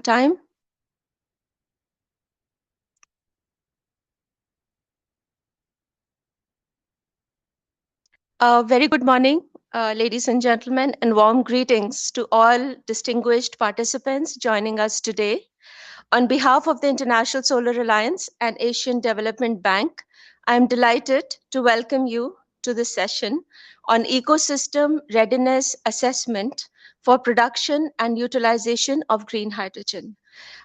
time. Very good morning, ladies and gentlemen, and warm greetings to all distinguished participants joining us today. On behalf of the International Solar Alliance and Asian Development Bank, I am delighted to welcome you to this session on ecosystem readiness assessment for production and utilization of green hydrogen.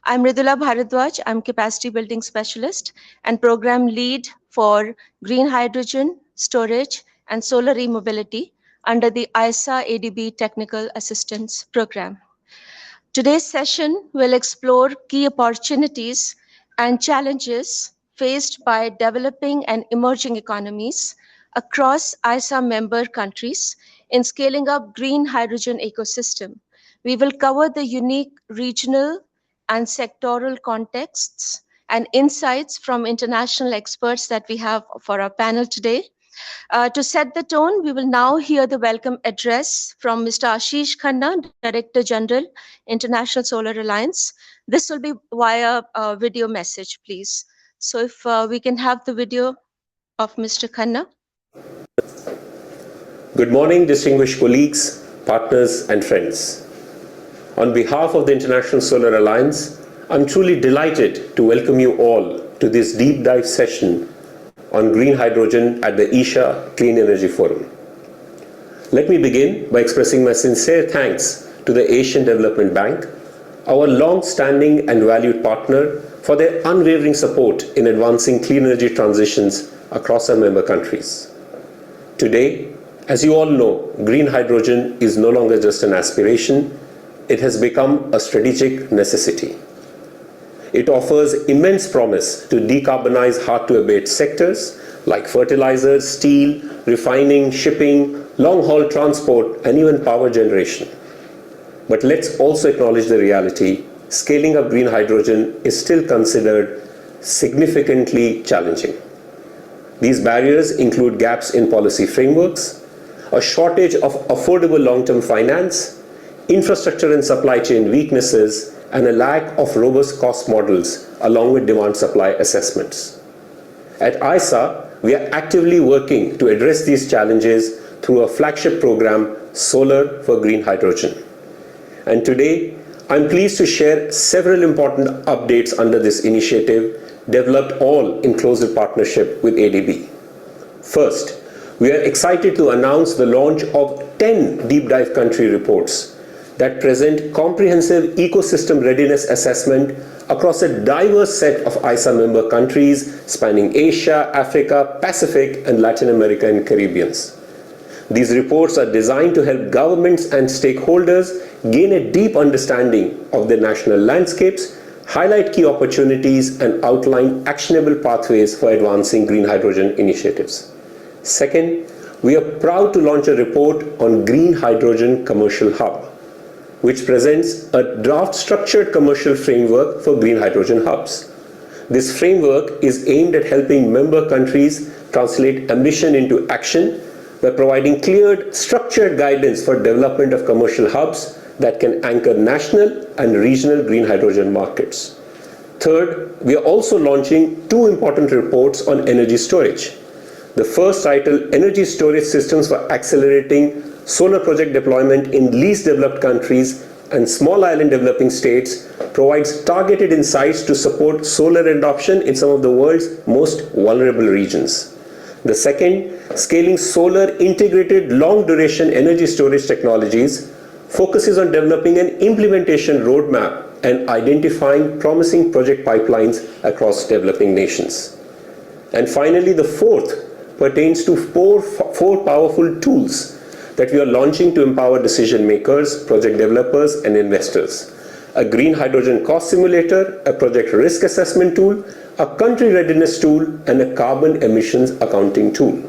I'm Ridula Bharadwaj. I'm capacity building specialist and program lead for green hydrogen storage and solar e-mobility under the ISA ADB Technical Assistance Program. Today's session will explore key opportunities and challenges faced by developing and emerging economies across ISA member countries in scaling up green hydrogen ecosystem. We will cover the unique regional and sectoral contexts and insights from international experts that we have for our panel today. To set the tone, we will now hear the welcome address from Mr. Ashish Khanna, Director General, International Solar Alliance. This will be via video message, please. So if we can have the video of Mr. Khanna. Good morning, distinguished colleagues, partners, and friends. On behalf of the International Solar Alliance, I'm truly delighted to welcome you all to this deep dive session on green hydrogen at the Isha Clean Energy Forum. Let me begin by expressing my sincere thanks to the Asian Development Bank, our long-standing and valued partner, for their unwavering support in advancing clean energy transitions across our member countries. Today, as you all know, green hydrogen is no longer just an aspiration, it has become a strategic necessity. It offers immense promise to decarbonize hard-to-abate sectors like fertilizers, steel, refining, shipping, long-haul transport, and even power generation. But let's also acknowledge the reality: scaling up green hydrogen is still considered significantly challenging. These barriers include gaps in policy frameworks, a shortage of affordable long-term finance, infrastructure and supply chain weaknesses, and a lack of robust cost models along with demand-supply assessments. At ISA, we are actively working to address these challenges through a flagship program, Solar for Green Hydrogen. And today, I'm pleased to share several important updates under this initiative, developed all in close partnership with ADB. First, we are excited to announce the launch of 10 deep dive country reports that present comprehensive ecosystem readiness assessment across a diverse set of ISA member countries spanning Asia, Africa, Pacific, and Latin America and Caribbean. These reports are designed to help governments and stakeholders gain a deep understanding of their national landscapes, highlight key opportunities, and outline actionable pathways for advancing green hydrogen initiatives. Second, we are proud to launch a report on Green Hydrogen Commercial Hub, which presents a draft structured commercial framework for green hydrogen hubs. This framework is aimed at helping member countries translate ambition into action by providing clear, structured guidance for development of commercial hubs that can anchor national and regional green hydrogen markets. Third, we are also launching two important reports on energy storage. The first, titled Energy Storage Systems for Accelerating Solar Project Deployment in Least Developed Countries and Small Island Developing States, provides targeted insights to support solar adoption in some of the world's most vulnerable regions. The second, Scaling Solar Integrated Long-Duration Energy Storage Technologies, focuses on developing an implementation roadmap and identifying promising project pipelines across developing nations. And finally, the fourth pertains to four powerful tools that we are launching to empower decision makers, project developers, and investors. A green hydrogen cost simulator, a project risk assessment tool, a country readiness tool, and a carbon emissions accounting tool.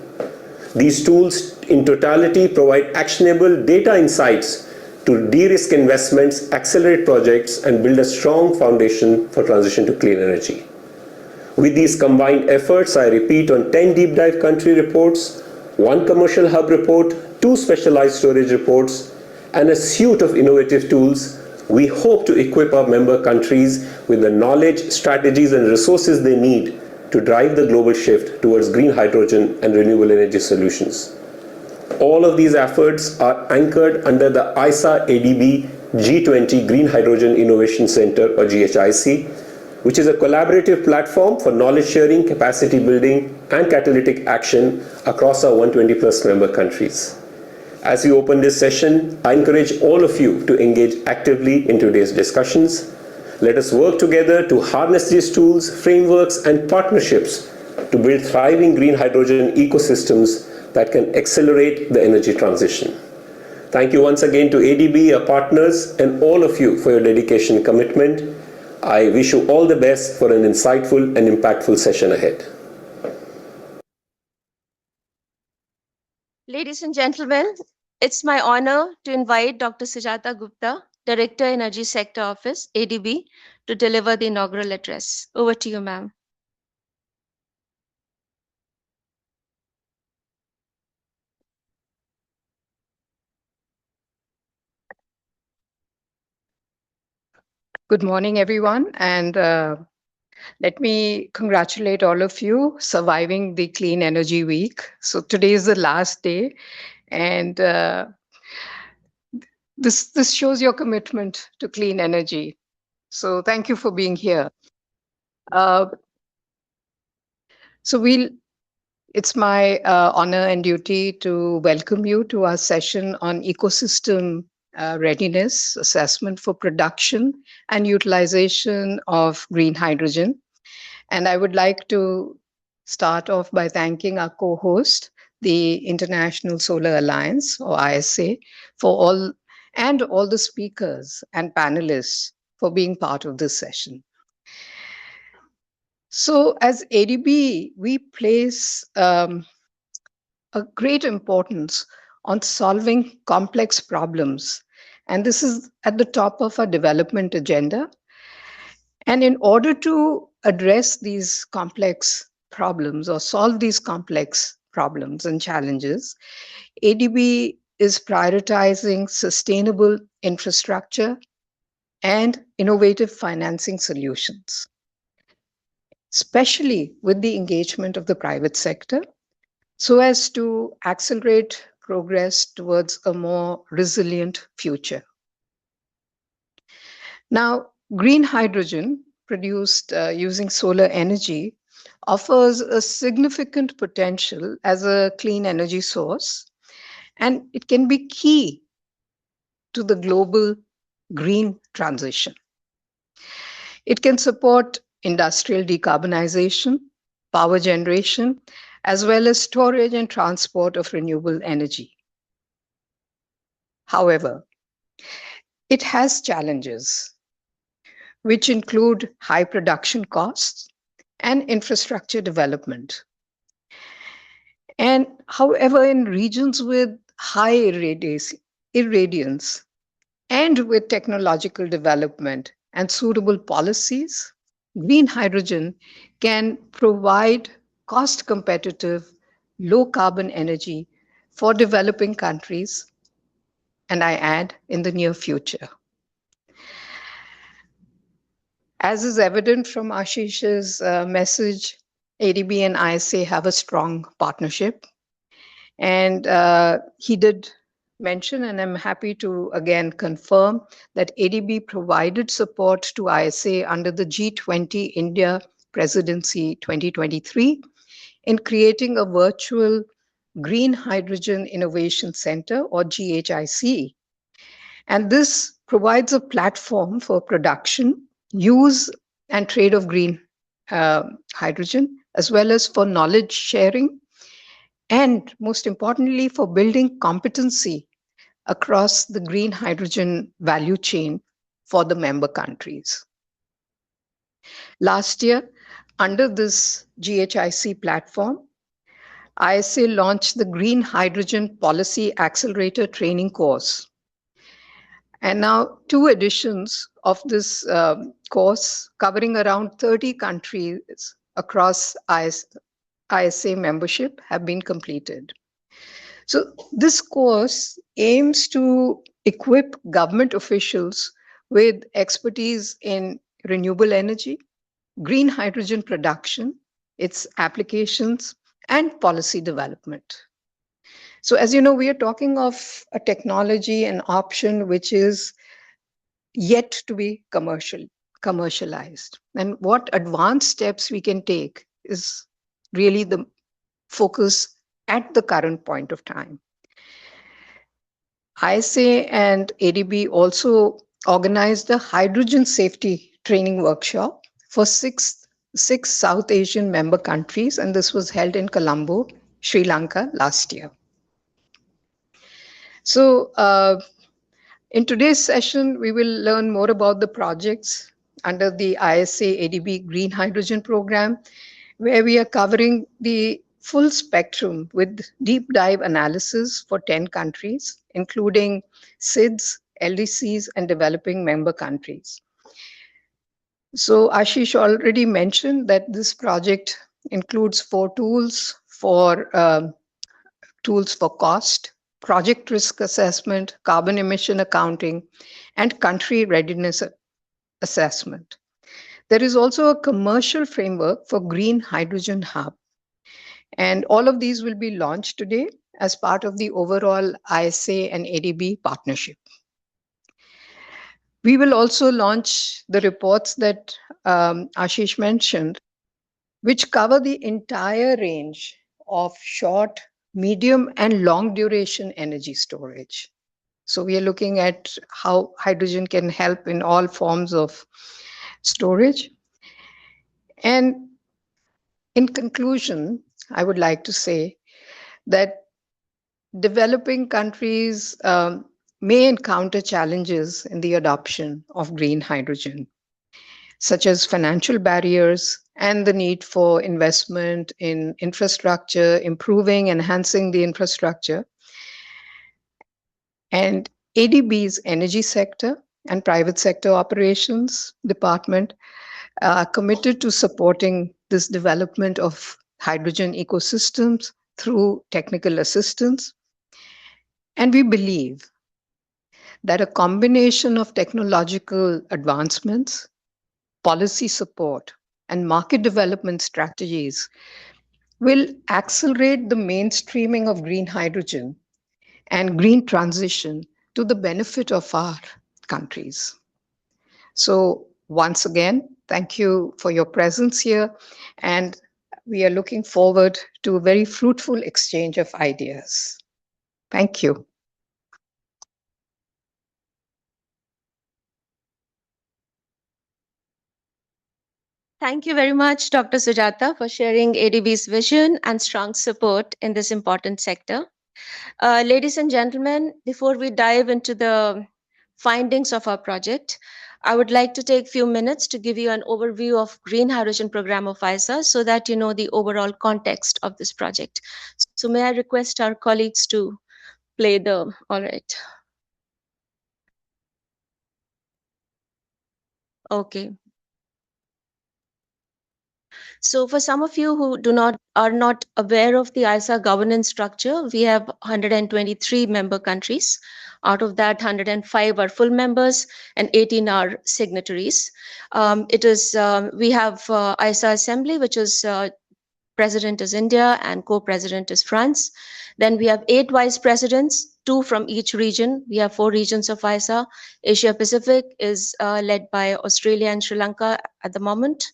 These tools in totality provide actionable data insights to de-risk investments, accelerate projects, and build a strong foundation for transition to clean energy. With these combined efforts, I repeat, on 10 deep dive country reports, 1 commercial hub report, 2 specialized storage reports, and a suite of innovative tools, We hope to equip our member countries with the knowledge, strategies, and resources they need to drive the global shift towards green hydrogen and renewable energy solutions. All of these efforts are anchored under the ISA ADB G20 Green Hydrogen Innovation Center, or GHIC, which is a collaborative platform for knowledge sharing, capacity building, and catalytic action across our 120 plus member countries. As we open this session, I encourage all of you to engage actively in today's discussions. Let us work together to harness these tools, frameworks, and partnerships to build thriving green hydrogen ecosystems that can accelerate the energy transition. Thank you once again to ADB, our partners, and all of you for your dedication and commitment. I wish you all the best for an insightful and impactful session ahead. Ladies and gentlemen, it's my honor to invite Dr. Sujata Gupta, Director, Energy Sector Office, ADB, to deliver the inaugural address. Over to you, ma'am. Good morning, everyone, and let me congratulate all of you surviving the Clean Energy Week. So today is the last day, and this shows your commitment to clean energy. So thank you for being here. Uh, so it's my honor and duty to welcome you to our session on ecosystem readiness assessment for production and utilization of green hydrogen. And I would like to start off by thanking our co-host, the International Solar Alliance, or ISA, for all the speakers and panelists for being part of this session. So as ADB, we place a great importance on solving complex problems. And this is at the top of our development agenda. And in order to address these complex problems or solve these complex problems and challenges, ADB is prioritizing sustainable infrastructure and innovative financing solutions, especially with the engagement of the private sector, so as to accelerate progress towards a more resilient future. Now, green hydrogen produced using solar energy offers a significant potential as a clean energy source, and it can be key to the global green transition. It can support industrial decarbonization, power generation, as well as storage and transport of renewable energy. However, it has challenges, which include high production costs and infrastructure development. And however, in regions with high irradiance and with technological development and suitable policies, green hydrogen can provide cost competitive, low carbon energy for developing countries, and I add, in the near future. As is evident from Ashish's message, ADB and ISA have a strong partnership. And he did mention, and I'm happy to again confirm, that ADB provided support to ISA under the G20 India Presidency 2023 in creating a virtual Green Hydrogen Innovation Center, or GHIC. And this provides a platform for production, use, and trade of green hydrogen, as well as for knowledge sharing, and most importantly, for building competency across the green hydrogen value chain for the member countries. Last year, under this GHIC platform, ISA launched the Green Hydrogen Policy Accelerator Training Course. And now 2 editions of this course covering around 30 countries across ISA membership have been completed. So this course aims to equip government officials with expertise in renewable energy, green hydrogen production, its applications, and policy development. So, as you know, we are talking of a technology and option which is yet to be commercialized. And what advanced steps we can take is really the focus at the current point of time. ISA and ADB also organized the hydrogen safety training workshop for six South Asian member countries, and this was held in Colombo, Sri Lanka last year. So, in today's session, we will learn more about the projects under the ISA ADB Green Hydrogen Program, where we are covering the full spectrum with deep dive analysis for 10 countries, including SIDS, LDCs, and developing member countries. So Ashish already mentioned that this project includes four tools for cost, project risk assessment, carbon emission accounting, and country readiness assessment. There is also a commercial framework for green hydrogen hub. And all of these will be launched today as part of the overall ISA and ADB partnership. We will also launch the reports that Ashish mentioned, which cover the entire range of short, medium, and long duration energy storage. So we are looking at how hydrogen can help in all forms of storage. And in conclusion, I would like to say that developing countries may encounter challenges in the adoption of green hydrogen, such as financial barriers and the need for investment in infrastructure, improving, enhancing the infrastructure. And ADB's energy sector and private sector operations department are committed to supporting this development of hydrogen ecosystems through technical assistance. And we believe that a combination of technological advancements, policy support, and market development strategies will accelerate the mainstreaming of green hydrogen and green transition to the benefit of our countries. So, once again, thank you for your presence here, and we are looking forward to a very fruitful exchange of ideas. Thank you. Thank you very much, Dr. Sujata, for sharing ADB's vision and strong support in this important sector. Ladies and gentlemen, before we dive into the findings of our project, I would like to take a few minutes to give you an overview of Green Hydrogen Program of ISA so that you know the overall context of this project. So may I request our colleagues to play the, all right. Okay. So for some of you who are not aware of the ISA governance structure, we have 123 member countries. Out of that, 105 are full members and 18 are signatories. We have ISA Assembly, which is president is India and co-president is France. Then we have 8 vice presidents, 2 from each region. We have 4 regions of ISA. Asia Pacific is led by Australia and Sri Lanka at the moment.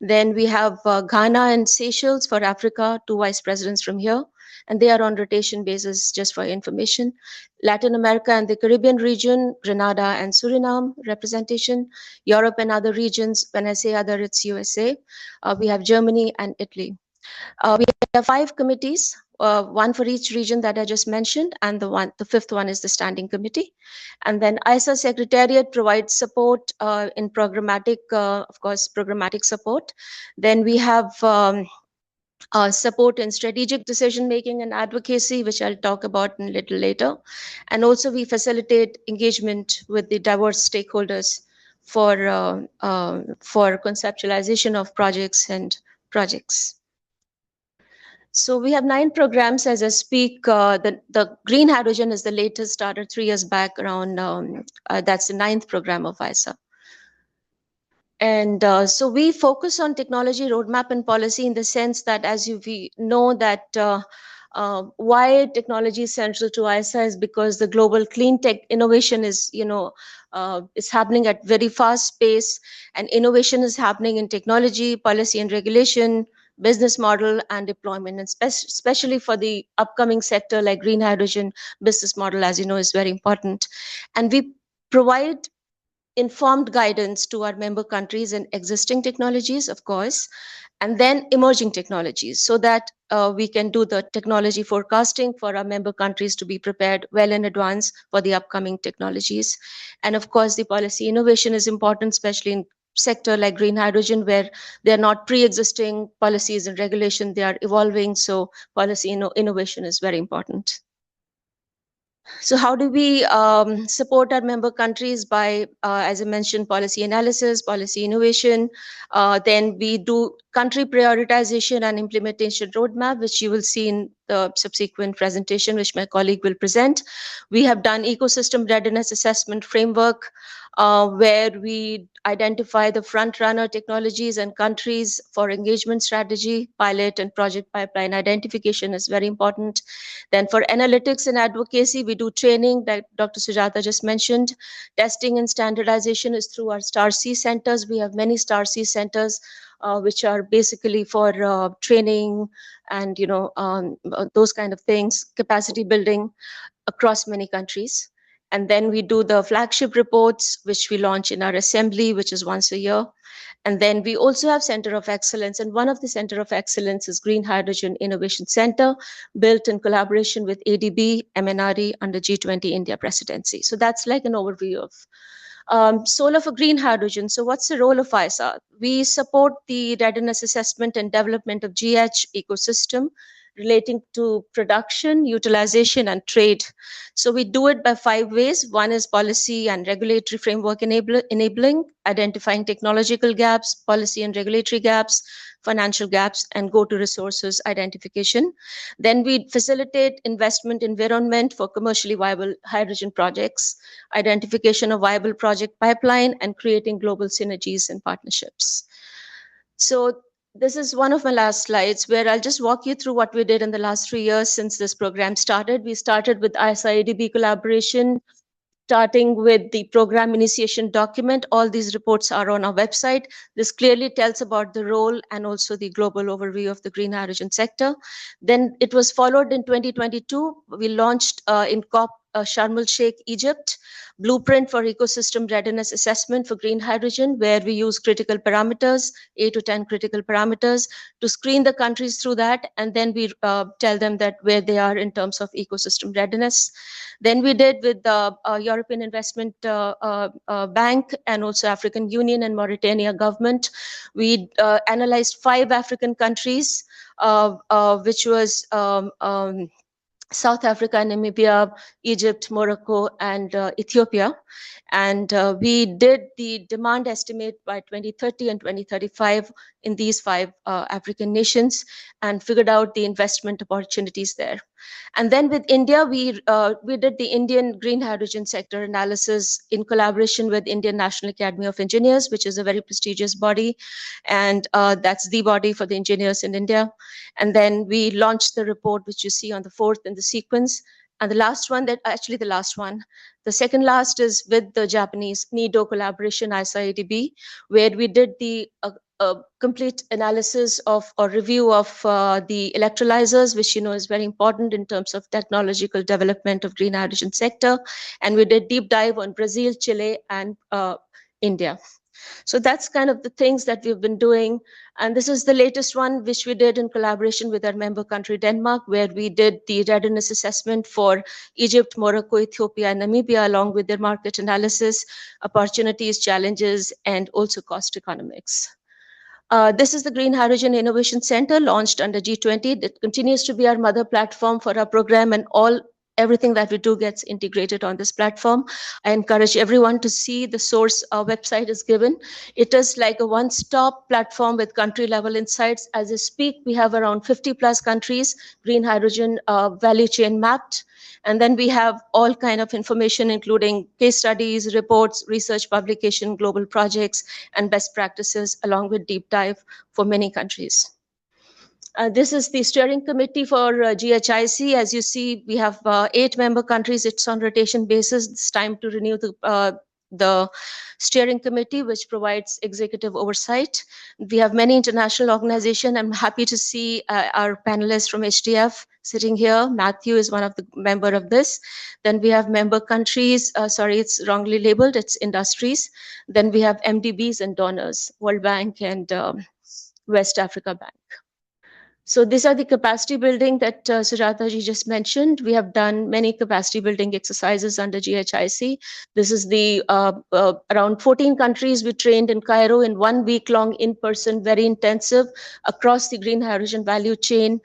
Then we have Ghana and Seychelles for Africa, 2 vice presidents from here, and they are on rotation basis, just for information. Latin America and the Caribbean region, Grenada and Suriname representation. Europe and other regions, when I say other, it's USA. We have Germany and Italy. We have 5 committees, one for each region that I just mentioned, and the fifth one is the standing committee. And then ISA Secretariat provides support in programmatic, of course, programmatic support. Then we have support in strategic decision making and advocacy, which I'll talk about a little later. And also we facilitate engagement with the diverse stakeholders for conceptualization of projects and projects. So we have 9 programs as I speak. The green hydrogen is the latest, started 3 years back around. That's the ninth program of ISA. And so we focus on technology roadmap and policy in the sense that, as we know, that why technology is central to ISA is because the global clean tech innovation is, is happening at very fast pace, and innovation is happening in technology, policy and regulation, business model and deployment, and especially for the upcoming sector like green hydrogen, business model, as you know, is very important. And we provide informed guidance to our member countries in existing technologies, of course, and then emerging technologies, so that we can do the technology forecasting for our member countries to be prepared well in advance for the upcoming technologies. And of course, the policy innovation is important, especially in sector like green hydrogen, where they are not pre-existing policies and regulation, they are evolving. So policy innovation is very important. So how do we support our member countries? By, as I mentioned, policy analysis, policy innovation. Then we do country prioritization and implementation roadmap, which you will see in the subsequent presentation, which my colleague will present. We have done ecosystem readiness assessment framework, where we identify the front runner technologies and countries for engagement strategy, pilot and project pipeline identification is very important. Then for analytics and advocacy, we do training that Dr. Sujata just mentioned. Testing and standardization is through our Star C centers. We have many Star C centers, which are basically for training and those kind of things, capacity building across many countries. And then we do the flagship reports, which we launch in our assembly, which is once a year. And then we also have Center of Excellence. And one of the Center of Excellence is Green Hydrogen Innovation Center, built in collaboration with ADB, MNRE under G20 India presidency. So that's like an overview of solar for green hydrogen. So what's the role of ISA? We support the readiness assessment and development of GH ecosystem relating to production, utilization, and trade. So we do it by 5 ways. One is policy and regulatory framework enabling, identifying technological gaps, policy and regulatory gaps, financial gaps, and go to resources identification. Then we facilitate investment environment for commercially viable hydrogen projects, identification of viable project pipeline, and creating global synergies and partnerships. So this is one of my last slides where I'll just walk you through what we did in the last 3 years since this program started. We started with ISA-ADB collaboration, starting with the program initiation document. All these reports are on our website. This clearly tells about the role and also the global overview of the green hydrogen sector. Then it was followed in 2022. We launched in COP Sharm el Sheikh, Egypt, blueprint for ecosystem readiness assessment for green hydrogen, where we use critical parameters, 8 to 10 critical parameters, to screen the countries through that, and then we tell them that where they are in terms of ecosystem readiness. Then we did with the European Investment Bank and also African Union and Mauritania government. We analyzed 5 African countries, which was South Africa, Namibia, Egypt, Morocco, and Ethiopia. And we did the demand estimate by 2030 and 2035 in these 5 African nations and figured out the investment opportunities there. And then with India, we did the Indian green hydrogen sector analysis in collaboration with Indian National Academy of Engineers, which is a very prestigious body, and that's the body for the engineers in India. And then we launched the report, which you see on the 4th in the sequence. And the last one, the second last is with the Japanese NIDO collaboration, ISA-ADB, where we did the complete analysis of or review of the electrolyzers, which is very important in terms of technological development of green hydrogen sector. And we did deep dive on Brazil, Chile, and India. So that's kind of the things that we've been doing. And this is the latest one, which we did in collaboration with our member country, Denmark, where we did the readiness assessment for Egypt, Morocco, Ethiopia, and Namibia, along with their market analysis, opportunities, challenges, and also cost economics. This is the Green Hydrogen Innovation Center launched under G20. That continues to be our mother platform for our program, and all everything that we do gets integrated on this platform. I encourage everyone to see the source website is given. It is like a one-stop platform with country-level insights. As I speak, we have around 50 plus countries, green hydrogen value chain mapped. And then we have all kind of information, including case studies, reports, research publication, global projects, and best practices, along with deep dive for many countries. This is the steering committee for GHIC. As you see, we have 8 member countries. It's on rotation basis. It's time to renew the steering committee, which provides executive oversight. We have many international organizations. I'm happy to see our panelists from HDF sitting here. Matthew is one of the member of this. Then we have member countries. Sorry, it's wrongly labeled. It's industries. Then we have MDBs and donors, World Bank and West Africa Bank. So these are the capacity building that Sujata ji just mentioned. We have done many capacity building exercises under GHIC. This is the around 14 countries we trained in Cairo in 1 week long in-person, very intensive across the green hydrogen value chain.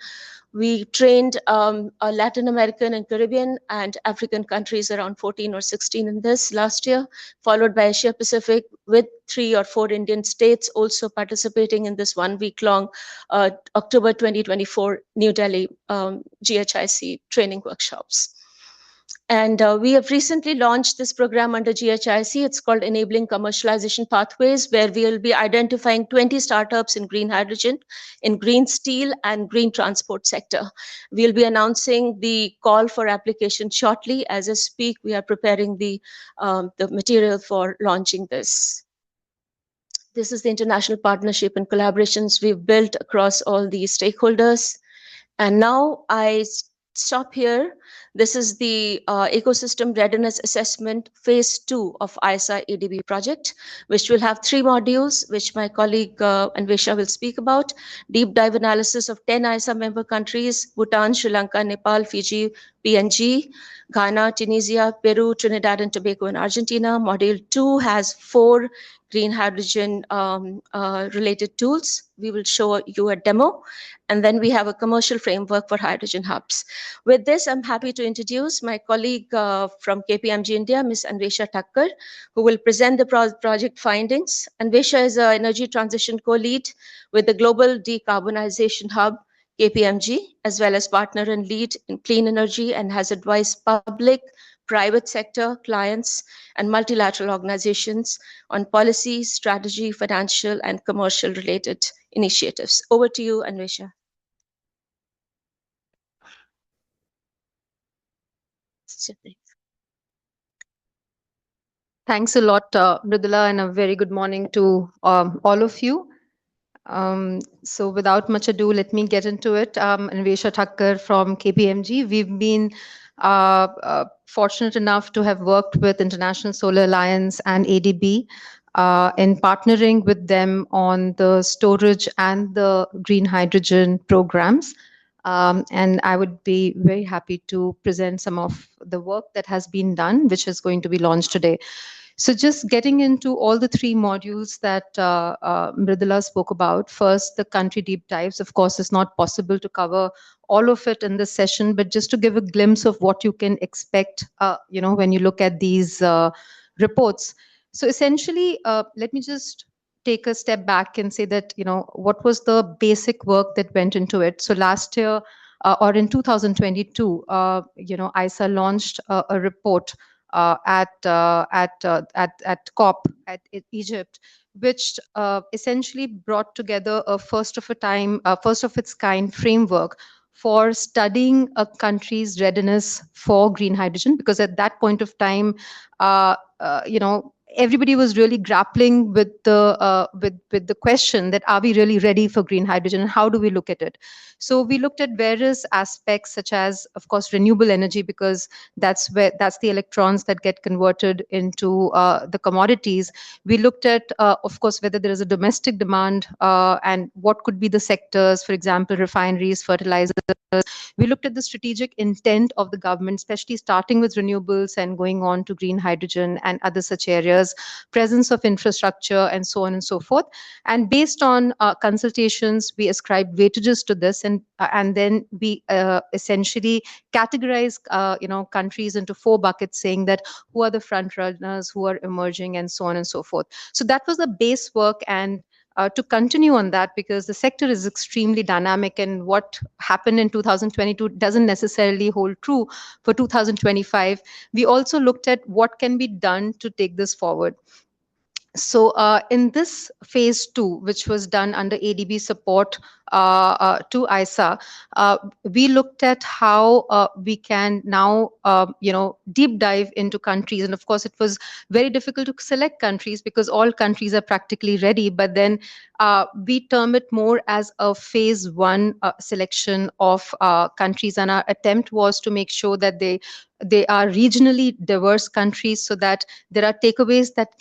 We trained Latin American and Caribbean and African countries, around 14 or 16 in this last year, followed by Asia Pacific with 3 or 4 Indian states also participating in this 1 week long October 2024 New Delhi GHIC training workshops. And we have recently launched this program under GHIC. It's called Enabling Commercialization Pathways, where we will be identifying 20 startups in green hydrogen, in green steel, and green transport sector. We'll be announcing the call for application shortly. As I speak, we are preparing the material for launching this. This is the international partnership and collaborations we've built across all these stakeholders. And now I stop here. This is the ecosystem readiness assessment phase 2 of ISA ADB project, which will have 3 modules, which my colleague Anvesha will speak about. Deep dive analysis of 10 ISA member countries: Bhutan, Sri Lanka, Nepal, Fiji, PNG, Ghana, Tunisia, Peru, Trinidad and Tobago, and Argentina. Module 2 has 4 green hydrogen related tools. We will show you a demo. And then we have a commercial framework for hydrogen hubs. With this, I'm happy to introduce my colleague from KPMG India, Ms. Anvesha Thakkar, who will present the project findings. Anvesha is an energy transition co-lead with the Global Decarbonization Hub, KPMG, as well as partner and lead in clean energy, and has advised public, private sector clients, and multilateral organizations on policy, strategy, financial, and commercial related initiatives. Over to you, Anvesha. Thanks a lot, Mridula, and a very good morning to all of you. So without much ado, let me get into it. Anvesha Thakkar from KPMG. We've been fortunate enough to have worked with International Solar Alliance and ADB in partnering with them on the storage and the green hydrogen programs. And I would be very happy to present some of the work that has been done, which is going to be launched today. So just getting into all the 3 modules that Mridula spoke about. First, the country deep dives. Of course, it's not possible to cover all of it in this session, but just to give a glimpse of what you can expect, when you look at these reports. So essentially, let me just take a step back and say that, what was the basic work that went into it. So last year, or in 2022, ISA launched a report at COP at Egypt, which essentially brought together a first of its kind framework for studying a country's readiness for green hydrogen, because at that point of time, everybody was really grappling with the question that, are we really ready for green hydrogen, and how do we look at it? So we looked at various aspects, such as, of course, renewable energy, because that's the electrons that get converted into the commodities. We looked at, of course, whether there is a domestic demand, and what could be the sectors, for example, refineries, fertilizers, We looked at the strategic intent of the government, especially starting with renewables and going on to green hydrogen and other such areas, presence of infrastructure, and so on and so forth. And based on consultations, we ascribed weightages to this, and then we essentially categorize countries into four buckets, saying that who are the front runners, who are emerging, and so on and so forth. So that was the base work, and to continue on that, because the sector is extremely dynamic, and what happened in 2022 doesn't necessarily hold true for 2025. We also looked at what can be done to take this forward. So in this phase two, which was done under ADB support to ISA, we looked at how we can now, deep dive into countries. And of course, it was very difficult to select countries because all countries are practically ready. But then we term it more as a phase one selection of countries. And our attempt was to make sure that they are regionally diverse countries, so that there are takeaways that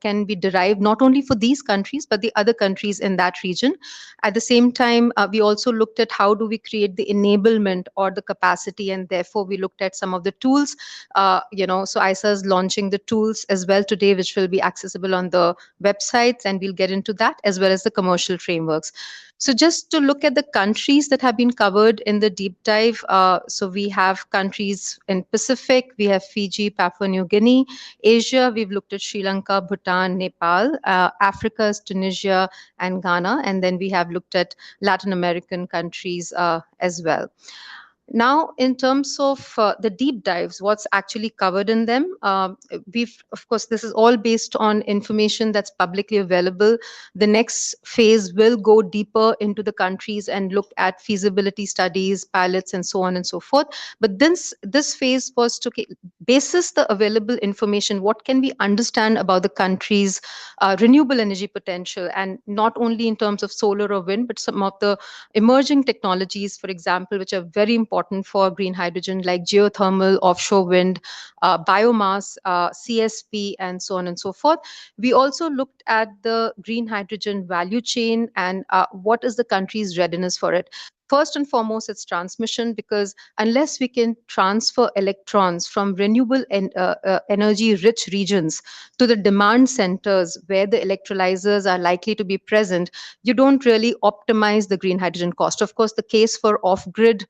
can be derived not only for these countries but the other countries in that region. At the same time, we also looked at how do we create the enablement or the capacity, and therefore we looked at some of the tools. So ISA is launching the tools as well today, which will be accessible on the websites, and we'll get into that, as well as the commercial frameworks. So just to look at the countries that have been covered in the deep dive, so we have countries in Pacific, we have Fiji, Papua New Guinea. Asia, we've looked at Sri Lanka, Bhutan, Nepal. Africa is Tunisia and Ghana. And then we have looked at Latin American countries as well. Now, in terms of the deep dives, what's actually covered in them? Of course, this is all based on information that's publicly available. The next phase will go deeper into the countries and look at feasibility studies, pilots, and so on and so forth. But this phase was to basis the available information. What can we understand about the country's renewable energy potential, and not only in terms of solar or wind, but some of the emerging technologies, for example, which are very important for green hydrogen, like geothermal, offshore wind, biomass, CSP, and so on and so forth. We also looked at the green hydrogen value chain and what is the country's readiness for it. First and foremost, it's transmission, because unless we can transfer electrons from renewable energy rich regions to the demand centers where the electrolyzers are likely to be present, you don't really optimize the green hydrogen cost. Of course, the case for off-grid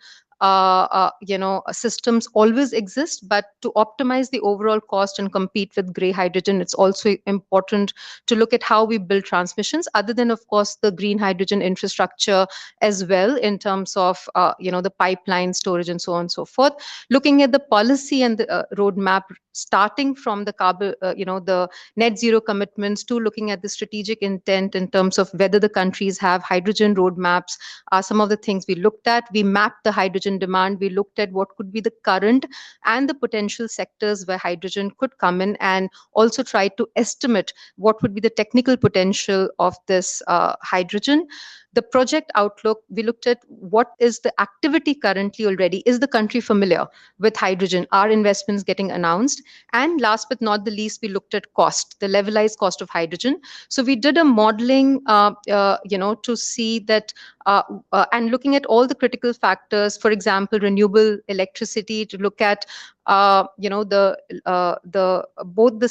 systems always exist, but to optimize the overall cost and compete with gray hydrogen, it's also important to look at how we build transmissions, other than, of course, the green hydrogen infrastructure as well, in terms of the pipeline storage and so on and so forth. Looking at the policy and the roadmap, starting from the carbon, the net zero commitments, to looking at the strategic intent in terms of whether the countries have hydrogen roadmaps, are some of the things we looked at. We mapped the hydrogen demand. We looked at what could be the current and the potential sectors where hydrogen could come in, and also tried to estimate what would be the technical potential of this hydrogen. The project outlook, we looked at what is the activity currently already. Is the country familiar with hydrogen? Are investments getting announced? And last but not the least, we looked at cost, the levelized cost of hydrogen. So we did a modeling, to see that, and looking at all the critical factors, for example, renewable electricity, to look at both the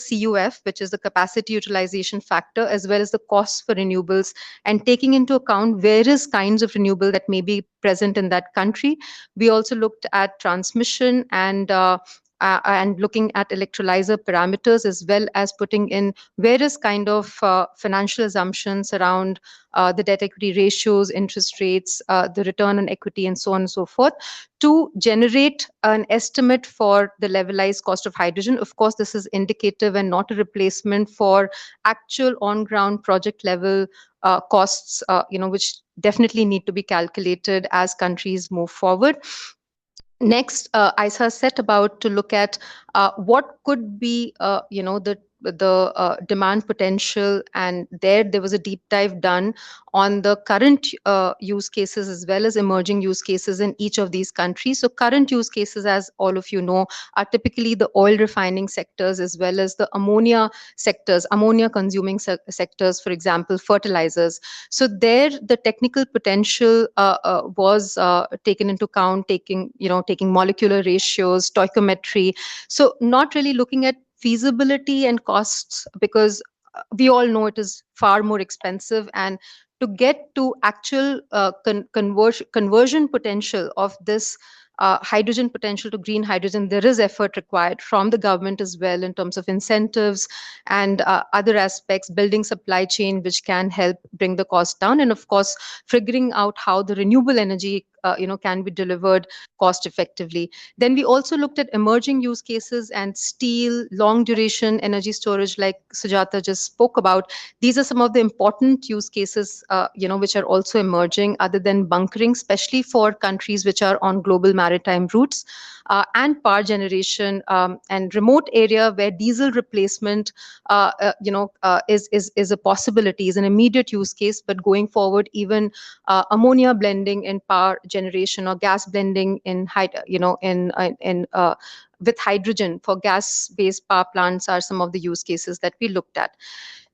CUF, which is the capacity utilization factor, as well as the costs for renewables, and taking into account various kinds of renewable that may be present in that country. We also looked at transmission and looking at electrolyzer parameters, as well as putting in various kind of financial assumptions around the debt equity ratios, interest rates, the return on equity, and so on and so forth, to generate an estimate for the levelized cost of hydrogen. Of course, this is indicative and not a replacement for actual on-ground project level costs, which definitely need to be calculated as countries move forward. Next, ISA set about to look at what could be, the the demand potential, and there was a deep dive done on the current use cases as well as emerging use cases in each of these countries. So current use cases, as all of you know, are typically the oil refining sectors as well as the ammonia sectors, ammonia consuming sectors, for example, fertilizers. So there, the technical potential was taken into account, taking molecular ratios, stoichiometry. So not really looking at feasibility and costs, because we all know it is far more expensive, and to get to actual conversion potential of this hydrogen potential to green hydrogen, there is effort required from the government as well in terms of incentives and other aspects, building supply chain, which can help bring the cost down, and of course, figuring out how the renewable energy can be delivered cost effectively. Then we also looked at emerging use cases and steel, long duration energy storage, like Sujata just spoke about. These are some of the important use cases, which are also emerging, other than bunkering, especially for countries which are on global maritime routes, and power generation, and remote area where diesel replacement, is a possibility, is an immediate use case. But going forward, even ammonia blending in power generation, or gas blending in with hydrogen for gas-based power plants are some of the use cases that we looked at.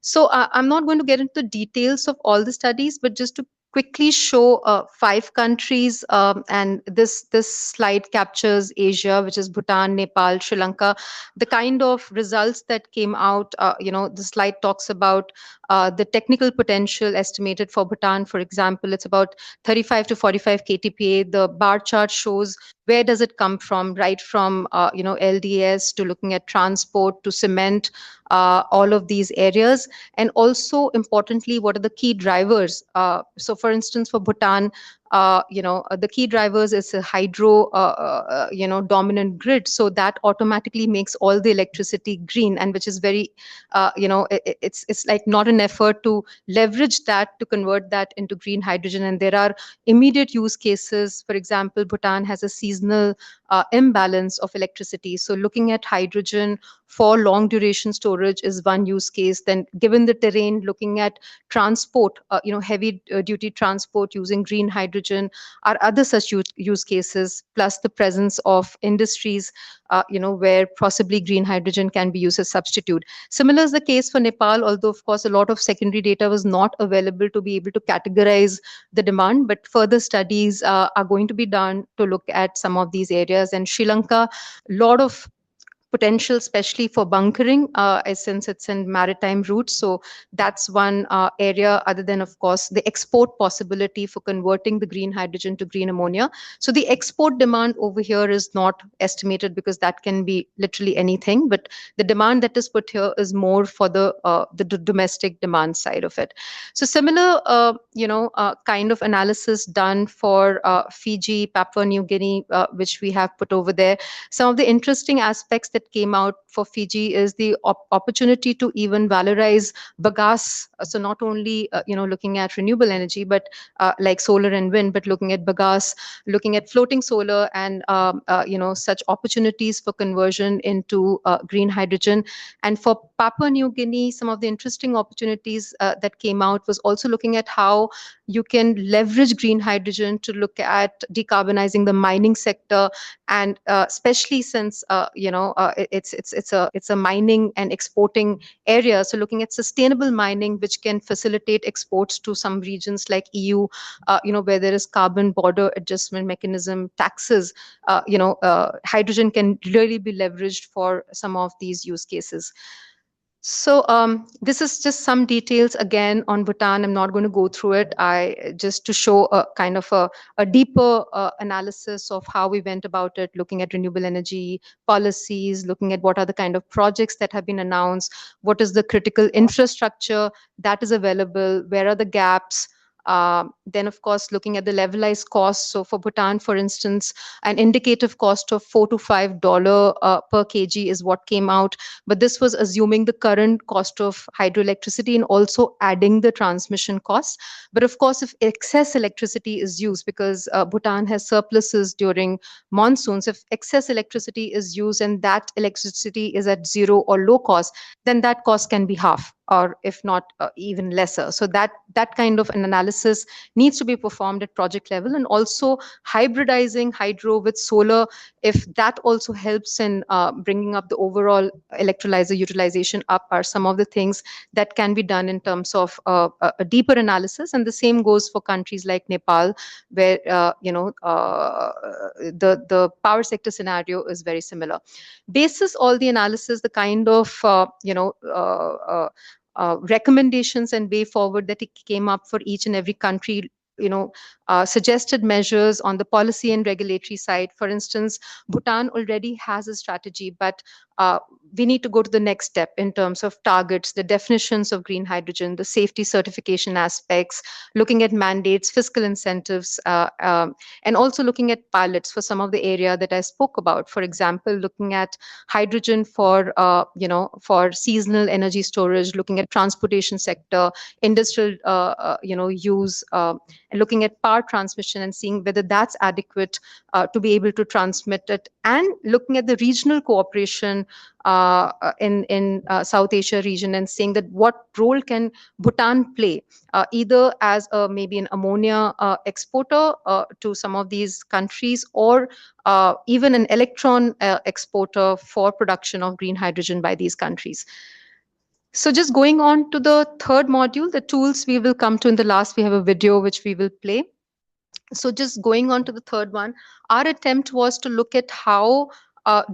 So I'm not going to get into the details of all the studies, but just to quickly show 5 countries, and this slide captures Asia, which is Bhutan, Nepal, Sri Lanka. The kind of results that came out, the slide talks about the technical potential estimated for Bhutan, for example. It's about 35 to 45 KTPA. The bar chart shows where does it come from, right from LDS to looking at transport to cement, all of these areas. And also importantly, what are the key drivers? So for instance, for Bhutan, the key drivers is a hydro dominant grid, so that automatically makes all the electricity green, and which is very it's like not an effort to leverage that to convert that into green hydrogen. And there are immediate use cases. For example, Bhutan has a seasonal imbalance of electricity, so looking at hydrogen for long duration storage is one use case. Then given the terrain, looking at transport, heavy duty transport using green hydrogen are other such use cases, plus the presence of industries where possibly green hydrogen can be used as substitute. Similar is the case for Nepal, although of course a lot of secondary data was not available to be able to categorize the demand, but further studies are going to be done to look at some of these areas. And Sri Lanka, a lot of potential, especially for bunkering, since it's in maritime routes. So that's one area, other than, of course, the export possibility for converting the green hydrogen to green ammonia. So the export demand over here is not estimated, because that can be literally anything. But the demand that is put here is more for the domestic demand side of it. So similar, kind of analysis done for Fiji, Papua New Guinea, which we have put over there. Some of the interesting aspects that came out for Fiji is the opportunity to even valorize bagasse. So not only looking at renewable energy, but like solar and wind, but looking at bagasse, looking at floating solar, and such opportunities for conversion into green hydrogen. And for Papua New Guinea, some of the interesting opportunities that came out was also looking at how you can leverage green hydrogen to look at decarbonizing the mining sector, and especially since it's a mining and exporting area. So looking at sustainable mining, which can facilitate exports to some regions like EU, where there is carbon border adjustment mechanism, taxes. Hydrogen can really be leveraged for some of these use cases. So this is just some details again on Bhutan. I'm not going to go through it. I just to show a kind of a deeper analysis of how we went about it, looking at renewable energy policies, looking at what are the kind of projects that have been announced, what is the critical infrastructure that is available, where are the gaps, Then, of course, looking at the levelized costs. So for Bhutan, for instance, an indicative cost of $4 to $5 per kg is what came out. But this was assuming the current cost of hydroelectricity and also adding the transmission costs. But of course, if excess electricity is used, because Bhutan has surpluses during monsoons, if excess electricity is used and that electricity is at zero or low cost, then that cost can be half, or if not even lesser. So that kind of an analysis needs to be performed at project level, and also hybridizing hydro with solar, if that also helps in bringing up the overall electrolyzer utilization up, are some of the things that can be done in terms of a deeper analysis. And the same goes for countries like Nepal, where the power sector scenario is very similar. Basis all the analysis, the kind of recommendations and way forward that it came up for each and every country, suggested measures on the policy and regulatory side. For instance, Bhutan already has a strategy, but we need to go to the next step in terms of targets, the definitions of green hydrogen, the safety certification aspects, looking at mandates, fiscal incentives, and also looking at pilots for some of the area that I spoke about. For example, looking at hydrogen for seasonal energy storage, looking at transportation sector, industrial use, and looking at power transmission and seeing whether that's adequate to be able to transmit it, and looking at the regional cooperation in South Asia region, and saying that what role can Bhutan play, either as maybe an ammonia exporter to some of these countries, or even an electron exporter for production of green hydrogen by these countries. So just going on to the third module, the tools, we will come to in the last. We have a video which we will play. So just going on to the third one, our attempt was to look at how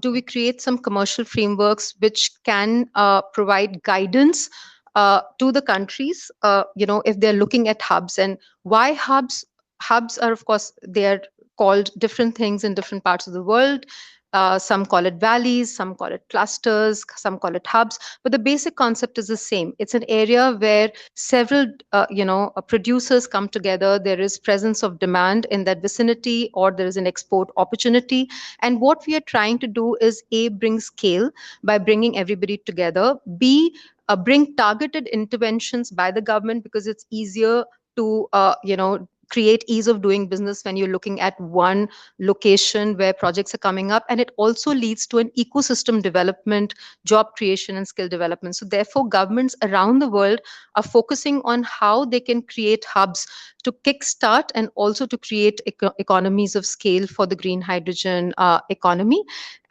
do we create some commercial frameworks which can provide guidance to the countries, if they're looking at hubs. And why hubs? Hubs are, of course, they are called different things in different parts of the world. Some call it valleys, some call it clusters, some call it hubs, but the basic concept is the same. It's an area where several producers come together. There is presence of demand in that vicinity, or there is an export opportunity. And what we are trying to do is, A, bring scale by bringing everybody together, B, bring targeted interventions by the government, because it's easier to create ease of doing business when you're looking at one location where projects are coming up. And it also leads to an ecosystem development, job creation, and skill development. So therefore, governments around the world are focusing on how they can create hubs to kickstart and also to create economies of scale for the green hydrogen economy.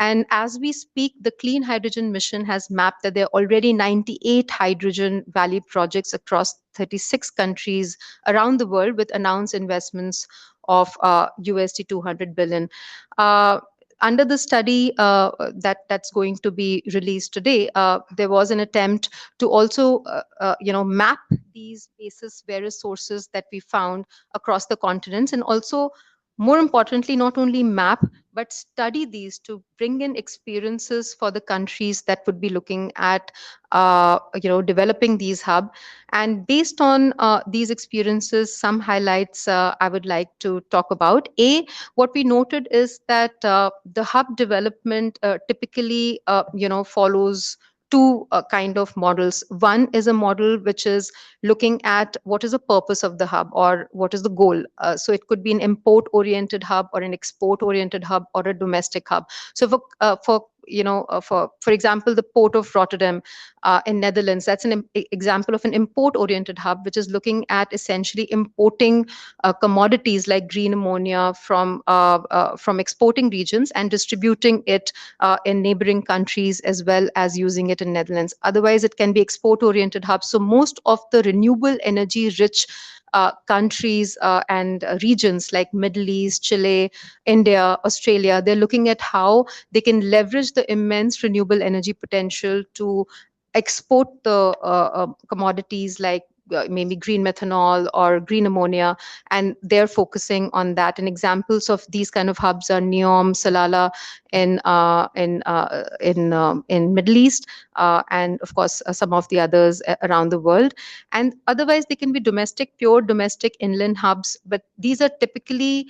And as we speak, the Clean Hydrogen Mission has mapped that there are already 98 Hydrogen Valley projects across 36 countries around the world, with announced investments of USD 200 billion. Under the study that's going to be released today, there was an attempt to also map these basis various sources that we found across the continents, and also, more importantly, not only map but study these to bring in experiences for the countries that would be looking at developing these hub. And based on these experiences, some highlights I would like to talk about. What we noted is that the hub development typically follows two kind of models. One is a model which is looking at what is the purpose of the hub, or what is the goal. So it could be an import oriented hub, or an export oriented hub, or a domestic hub. So for example, the port of Rotterdam in Netherlands, that's an example of an import oriented hub, which is looking at essentially importing commodities like green ammonia from exporting regions and distributing it in neighboring countries, as well as using it in Netherlands. Otherwise, it can be export oriented hubs. So most of the renewable energy rich countries and regions like Middle East, Chile, India, Australia, they're looking at how they can leverage the immense renewable energy potential to export the commodities like maybe green methanol or green ammonia, and they're focusing on that. And examples of these kind of hubs are Neom, Salalah in Middle East, and of course some of the others around the world. And otherwise, they can be domestic, pure domestic inland hubs, but these are typically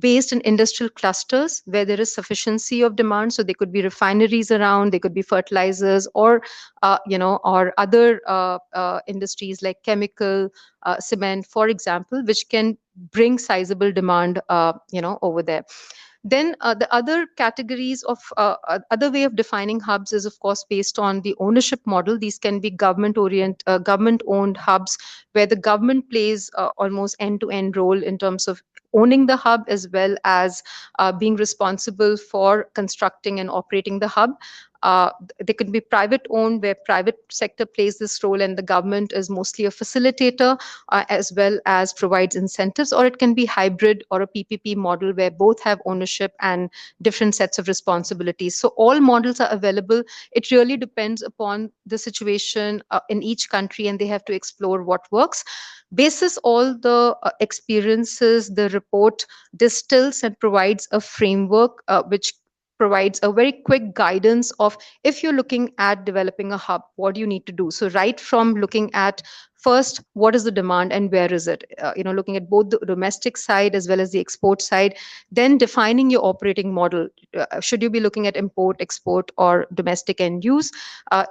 based in industrial clusters where there is sufficiency of demand. So they could be refineries around, they could be fertilizers, or or other industries like chemical, cement, for example, which can bring sizable demand, over there. Then the other categories of other way of defining hubs is of course based on the ownership model. These can be government owned hubs where the government plays almost end to end role in terms of owning the hub as well as being responsible for constructing and operating the hub. They could be private owned where private sector plays this role and the government is mostly a facilitator as well as provides incentives, or it can be hybrid or a PPP model where both have ownership and different sets of responsibilities. So all models are available. It really depends upon the situation in each country, and they have to explore what works. Basis all the experiences, the report distills and provides a framework which provides a very quick guidance of, if you're looking at developing a hub, what do you need to do? So right from looking at first what is the demand and where is it, looking at both the domestic side as well as the export side, then defining your operating model. Should you be looking at import, export, or domestic end use?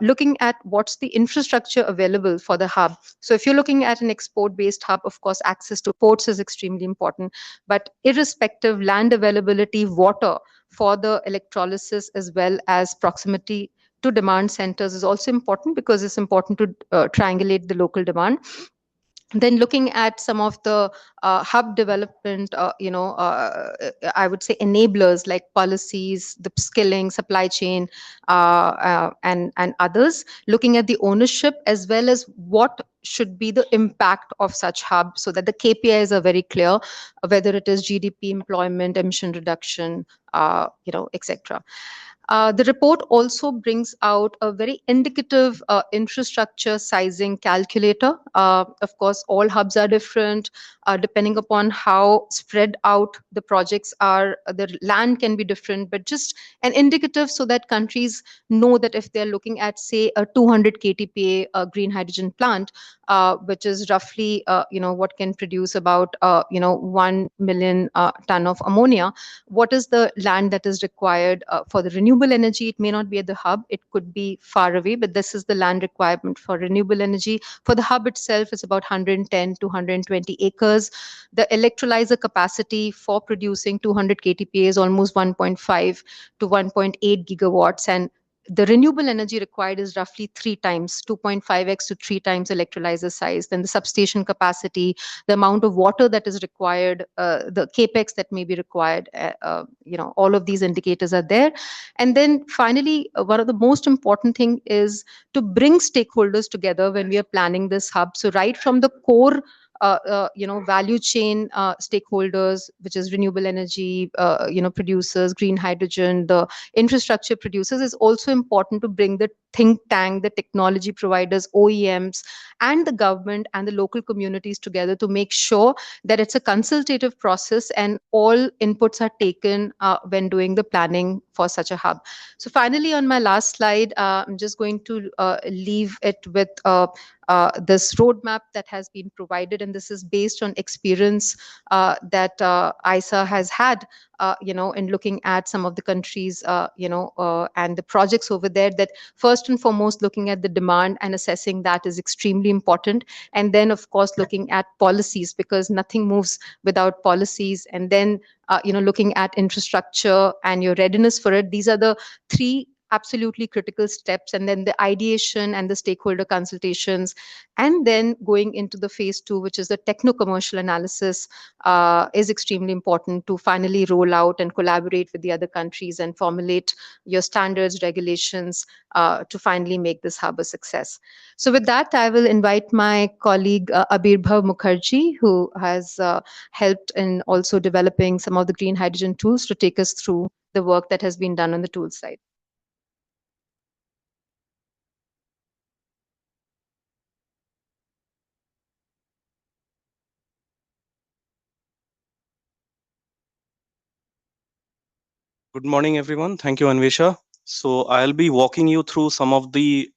Looking at what's the infrastructure available for the hub. So if you're looking at an export based hub, of course access to ports is extremely important, but irrespective, land availability, water for the electrolysis as well as proximity to demand centers is also important, because it's important to triangulate the local demand. Then looking at some of the hub development, I would say enablers like policies, the skilling, supply chain, and others. Looking at the ownership as well as what should be the impact of such hub, so that the KPIs are very clear, whether it is GDP, employment, emission reduction, etc. The report also brings out a very indicative infrastructure sizing calculator. Of course, all hubs are different depending upon how spread out the projects are. The land can be different, but just an indicative so that countries know that if they're looking at, say, a 200 KTPA green hydrogen plant, which is roughly, what can produce about, 1 million ton of ammonia, what is the land that is required for the renewable energy? It may not be at the hub, it could be far away, but this is the land requirement for renewable energy. For the hub itself, it's about 110 to 120 acres. The electrolyzer capacity for producing 200 KTPA is almost 1.5 to 1.8 gigawatts, and the renewable energy required is roughly 3 times, 2.5x to 3 times electrolyzer size. Then the substation capacity, the amount of water that is required, the capex that may be required, all of these indicators are there. And then finally, one of the most important thing is to bring stakeholders together when we are planning this hub. So right from the core value chain stakeholders, which is renewable energy, producers, green hydrogen, the infrastructure producers, is also important to bring the think tank, the technology providers, OEMs, and the government and the local communities together to make sure that it's a consultative process and all inputs are taken when doing the planning for such a hub. So finally, on my last slide, I'm just going to leave it with this roadmap that has been provided, and this is based on experience that ISA has had, in looking at some of the countries, and the projects over there. That first and foremost, looking at the demand and assessing that is extremely important, and then of course looking at policies, because nothing moves without policies, and then looking at infrastructure and your readiness for it. These are the three absolutely critical steps, and then the ideation and the stakeholder consultations, and then going into the phase two, which is the techno-commercial analysis, is extremely important to finally roll out and collaborate with the other countries and formulate your standards, regulations, to finally make this hub a success. So with that, I will invite my colleague Abirbhav Mukherjee, who has helped in also developing some of the green hydrogen tools, to take us through the work that has been done on the tools side. Good morning, everyone. Thank you, Anvesha. So I'll be walking you through some of the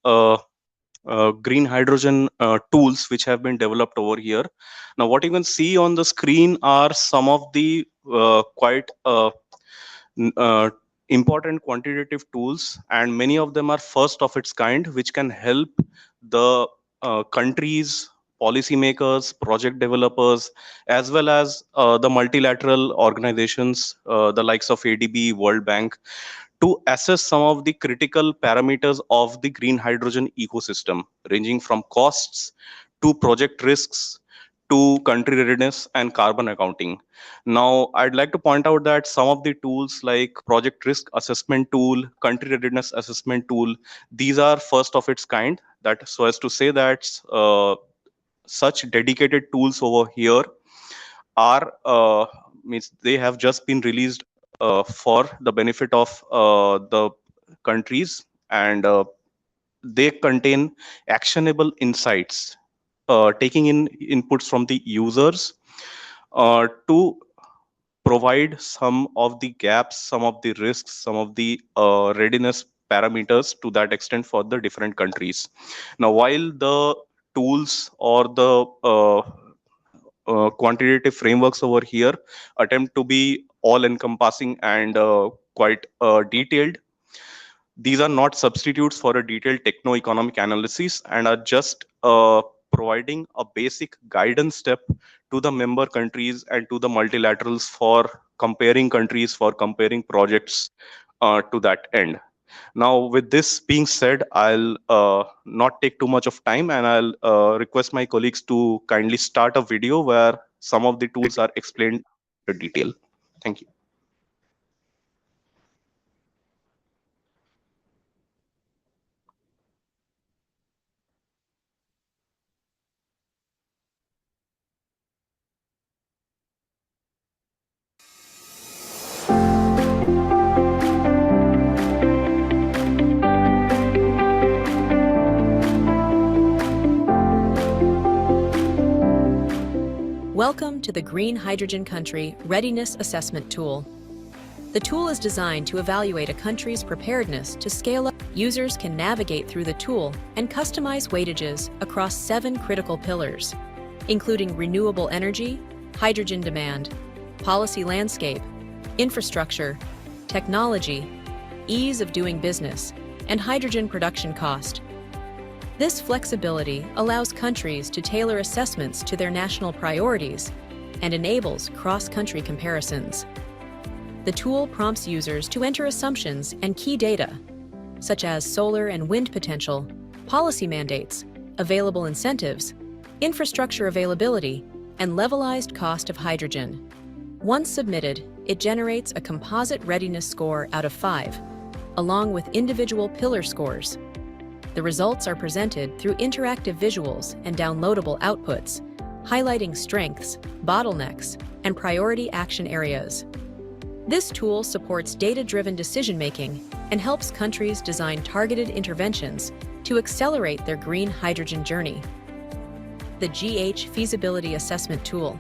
green hydrogen tools which have been developed over here. Now, what you can see on the screen are some of the quite important quantitative tools, and many of them are first of its kind, which can help the countries, policymakers, project developers, as well as the multilateral organizations, the likes of ADB, World Bank, to assess some of the critical parameters of the green hydrogen ecosystem, ranging from costs to project risks to country readiness and carbon accounting. Now, I'd like to point out that some of the tools like project risk assessment tool, country readiness assessment tool, these are first of its kind. That so as to say that such dedicated tools over here are means they have just been released for the benefit of the countries, and they contain actionable insights, taking in inputs from the users to provide some of the gaps, some of the risks, some of the readiness parameters to that extent for the different countries. Now, while the tools or the quantitative frameworks over here attempt to be all encompassing and quite detailed, these are not substitutes for a detailed techno-economic analysis and are just providing a basic guidance step to the member countries and to the multilaterals for comparing countries, for comparing projects to that end. Now, with this being said, I'll not take too much of time, and I'll request my colleagues to kindly start a video where some of the tools are explained in detail. Thank you. Welcome to the Green Hydrogen Country Readiness Assessment Tool. The tool is designed to evaluate a country's preparedness to scale up. Users can navigate through the tool and customize weightages across 7 critical pillars, including renewable energy, hydrogen demand, policy landscape, infrastructure, technology, ease of doing business, and hydrogen production cost. This flexibility allows countries to tailor assessments to their national priorities and enables cross-country comparisons. The tool prompts users to enter assumptions and key data, such as solar and wind potential, policy mandates, available incentives, infrastructure availability, and levelized cost of hydrogen. Once submitted, it generates a composite readiness score out of 5, along with individual pillar scores. The results are presented through interactive visuals and downloadable outputs, highlighting strengths, bottlenecks, and priority action areas. This tool supports data-driven decision-making and helps countries design targeted interventions to accelerate their green hydrogen journey. The GH Feasibility Assessment Tool.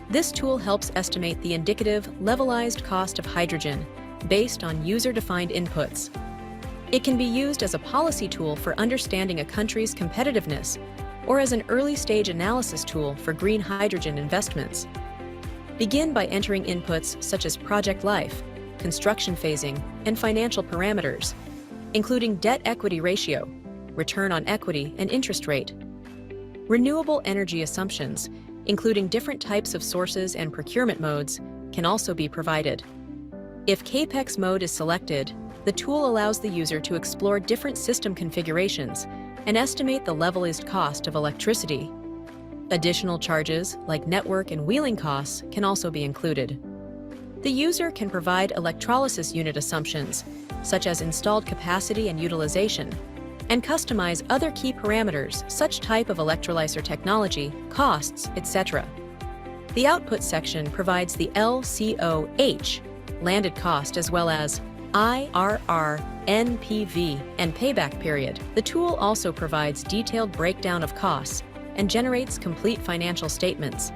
This tool helps estimate the indicative levelized cost of hydrogen based on user-defined inputs. It can be used as a policy tool for understanding a country's competitiveness or as an early-stage analysis tool for green hydrogen investments. Begin by entering inputs such as project life, construction phasing, and financial parameters, including debt equity ratio, return on equity, and interest rate. Renewable energy assumptions, including different types of sources and procurement modes, can also be provided. If CAPEX mode is selected, the tool allows the user to explore different system configurations and estimate the levelized cost of electricity. Additional charges, like network and wheeling costs, can also be included. The user can provide electrolysis unit assumptions, such as installed capacity and utilization, and customize other key parameters, such type of electrolyzer technology, costs, etc. The output section provides the LCOH, landed cost, as well as IRR, NPV, and payback period. The tool also provides detailed breakdown of costs and generates complete financial statements.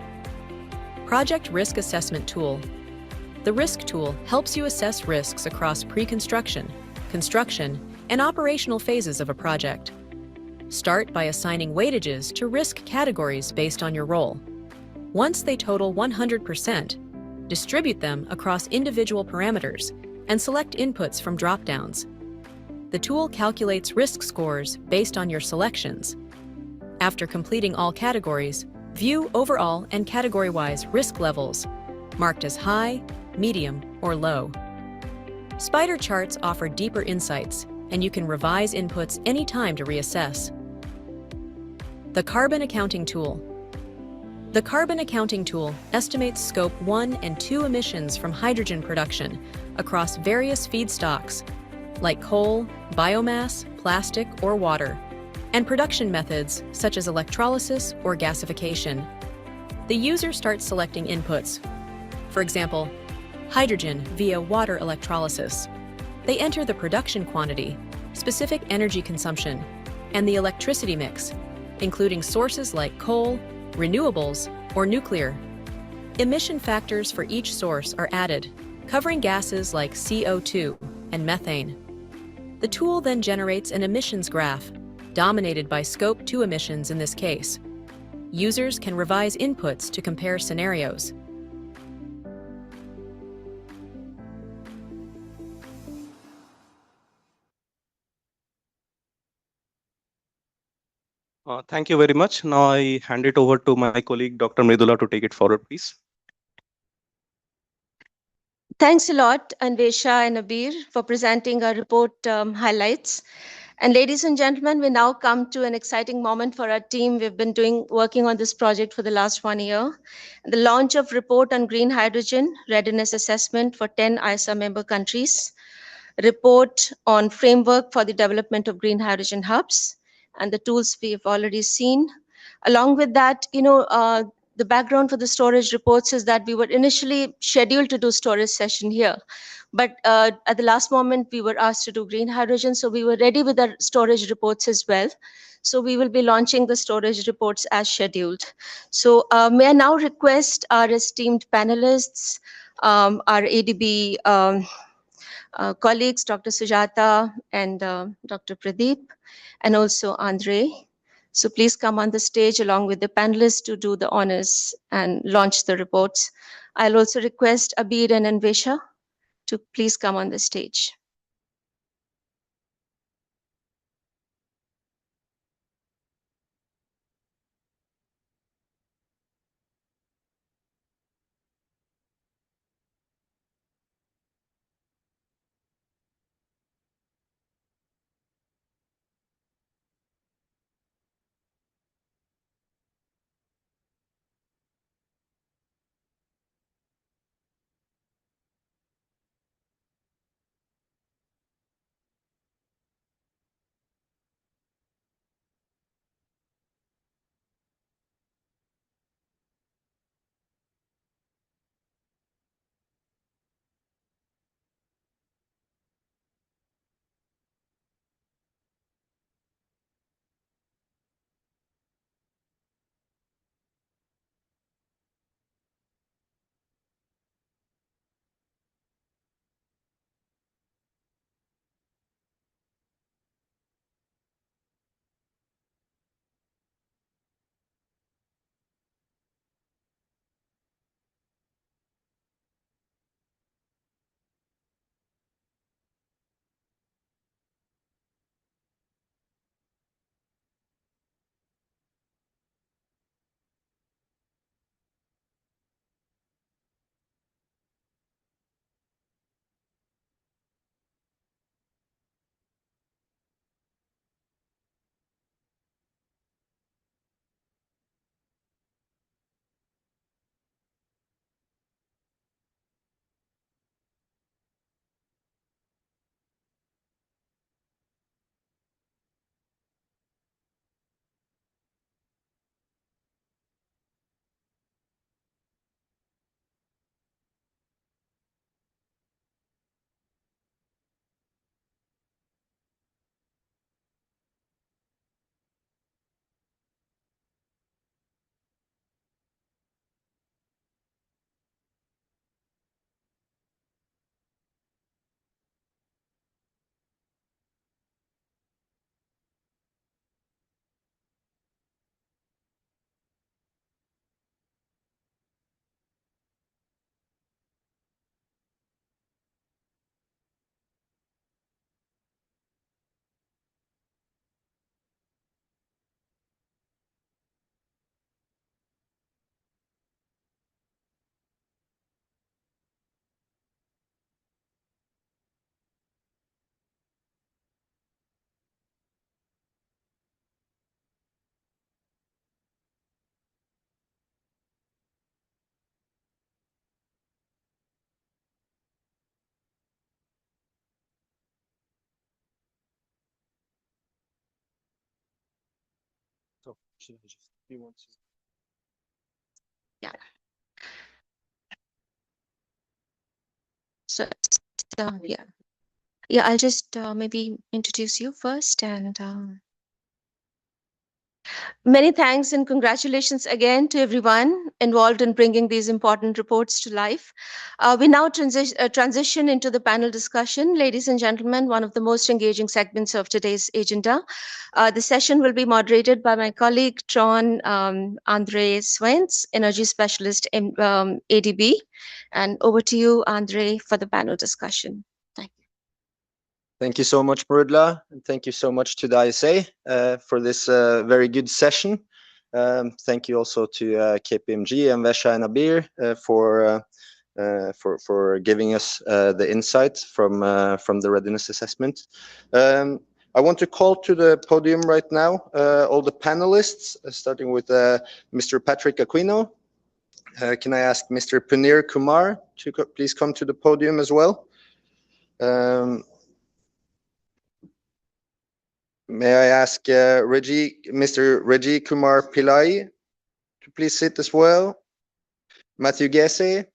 Project Risk Assessment Tool. The risk tool helps you assess risks across pre-construction, construction, and operational phases of a project. Start by assigning weightages to risk categories based on your role. Once they total 100%, distribute them across individual parameters and select inputs from drop-downs. The tool calculates risk scores based on your selections. After completing all categories, view overall and category-wise risk levels, marked as high, medium, or low. Spider charts offer deeper insights, and you can revise inputs anytime to reassess. The Carbon Accounting Tool. The Carbon Accounting Tool estimates Scope 1 and 2 emissions from hydrogen production across various feedstocks, like coal, biomass, plastic, or water, and production methods such as electrolysis or gasification. The user starts selecting inputs. For example, hydrogen via water electrolysis. They enter the production quantity, specific energy consumption, and the electricity mix, including sources like coal, renewables, or nuclear. Emission factors for each source are added, covering gases like CO2 and methane. The tool then generates an emissions graph, dominated by Scope 2 emissions in this case. Users can revise inputs to compare scenarios. Thank you very much. Now I hand it over to my colleague, Dr. Mridula, to take it forward, please. Thanks a lot, Anvesha and Abir, for presenting our report highlights. And ladies and gentlemen, we now come to an exciting moment for our team. We've been working on this project for the last 1 year. The launch of report on green hydrogen readiness assessment for 10 ISA member countries, report on framework for the development of green hydrogen hubs, and the tools we have already seen. Along with that, the background for the storage reports is that we were initially scheduled to do storage session here, but at the last moment we were asked to do green hydrogen, so we were ready with our storage reports as well. So we will be launching the storage reports as scheduled. So may I now request our esteemed panelists, our ADB colleagues, Dr. Sujata and Dr. Pradeep, and also Andre. So please come on the stage along with the panelists to do the honors and launch the reports. I'll also request Abir and Anvesha to please come on the stage. Yeah. So, yeah. Yeah, I'll just maybe introduce you first and many thanks and congratulations again to everyone involved in bringing these important reports to life. We now transition into the panel discussion. Ladies and gentlemen, one of the most engaging segments of today's agenda. The session will be moderated by my colleague, Tron Andre Swens, Energy Specialist in ADB. And over to you, Andre, for the panel discussion. Thank you. Thank you so much, Murudla, and thank you so much to the ISA for this very good session. Thank you also to KPMG and Vesha and Abir for giving us the insights from the readiness assessment. I want to call to the podium right now all the panelists, starting with Mr. Patrick Aquino. Can I ask Mr. Punir Kumar to please come to the podium as well? May I ask Mr. Reggie Kumar Pillai to please sit as well? Matthew Gese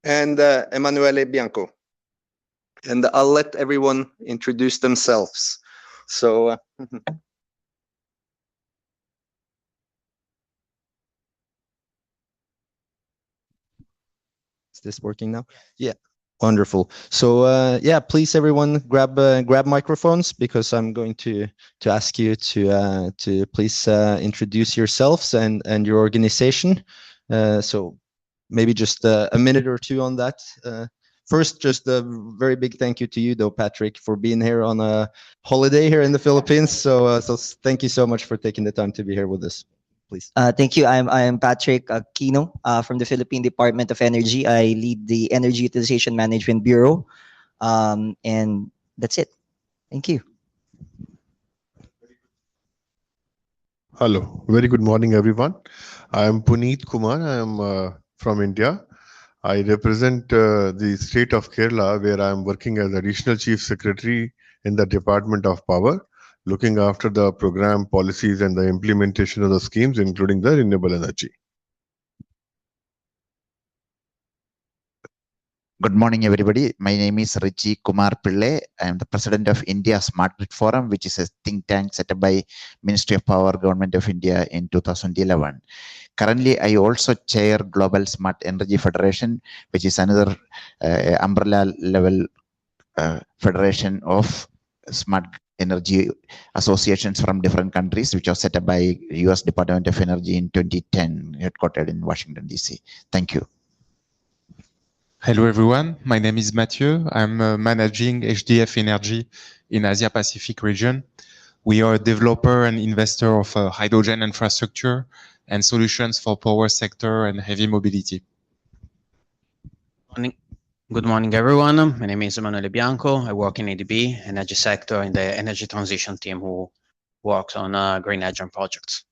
and Emanuele Bianco. And I'll let everyone introduce themselves. So, is this working now? Yeah. Wonderful. So yeah, please everyone grab microphones because I'm going to ask you to please introduce yourselves and your organization. So maybe just a minute or two on that. First, just a very big thank you to you though, Patrick, for being here on a holiday here in the Philippines. So thank you so much for taking the time to be here with us. Please. Thank you. I'm Patrick Aquino from the Philippine Department of Energy. I lead the Energy Utilization Management Bureau. And that's it. Thank you. Hello, very good morning, everyone. I am Puneet Kumar. I am from India. I represent the state of Kerala, where I am working as Additional Chief Secretary in the Department of Power, looking after the program policies and the implementation of the schemes, including the renewable energy. Good morning, everybody. My name is Richi Kumar Pillai. I am the president of India Smart Grid Forum, which is a think tank set up by Ministry of Power, Government of India in 2011. Currently, I also chair Global Smart Energy Federation, which is another umbrella level federation of smart energy associations from different countries, which was set up by US Department of Energy in 2010, headquartered in Washington, DC. Thank you. Hello everyone, my name is Mathieu. I'm managing HDF Energy in Asia Pacific region. We are a developer and investor of hydrogen infrastructure and solutions for power sector and heavy mobility. Good morning everyone. My name is Emanuele Bianco. I work in ADB, energy sector, in the energy transition team who works on green hydrogen projects.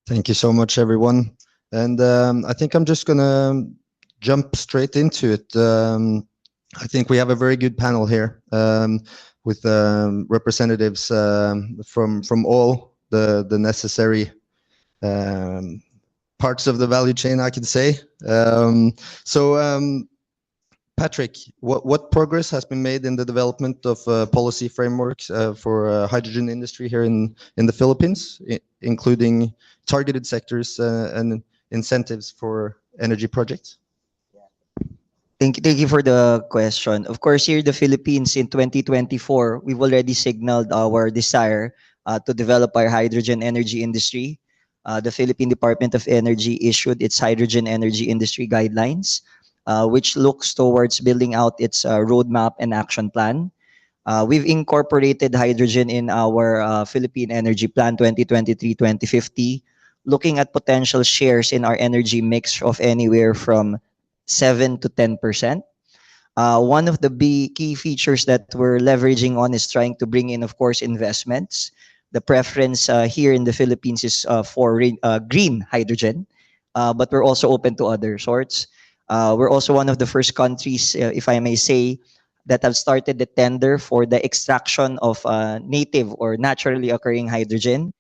Thank you so much, everyone. And I think I'm just gonna jump straight into it. I think we have a very good panel here with representatives from all the necessary parts of the value chain, I can say. Patrick, what progress has been made in the development of policy frameworks for hydrogen industry here in the Philippines, including targeted sectors and incentives for energy projects? Thank you for the question. Of course, here in the Philippines in 2024, we've already signaled our desire to develop our hydrogen energy industry. The Philippine Department of Energy issued its hydrogen energy industry guidelines, which looks towards building out its roadmap and action plan. We've incorporated hydrogen in our Philippine Energy Plan 2023-2050, looking at potential shares in our energy mix of anywhere from 7 to 10%. One of the key features that we're leveraging on is trying to bring in, of course, investments. The preference here in the Philippines is for green hydrogen, but we're also open to other sorts. We're also one of the first countries, if I may say, that have started the tender for the extraction of native or naturally occurring hydrogen.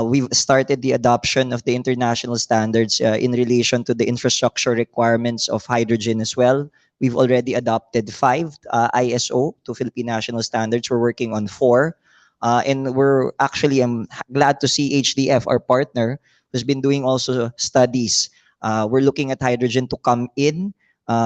We've started the adoption of the international standards in relation to the infrastructure requirements of hydrogen as well. We've already adopted 5 ISO to Philippine national standards. We're working on 4. And we're actually, I'm glad to see HDF, our partner, who's been doing also studies. We're looking at hydrogen to come in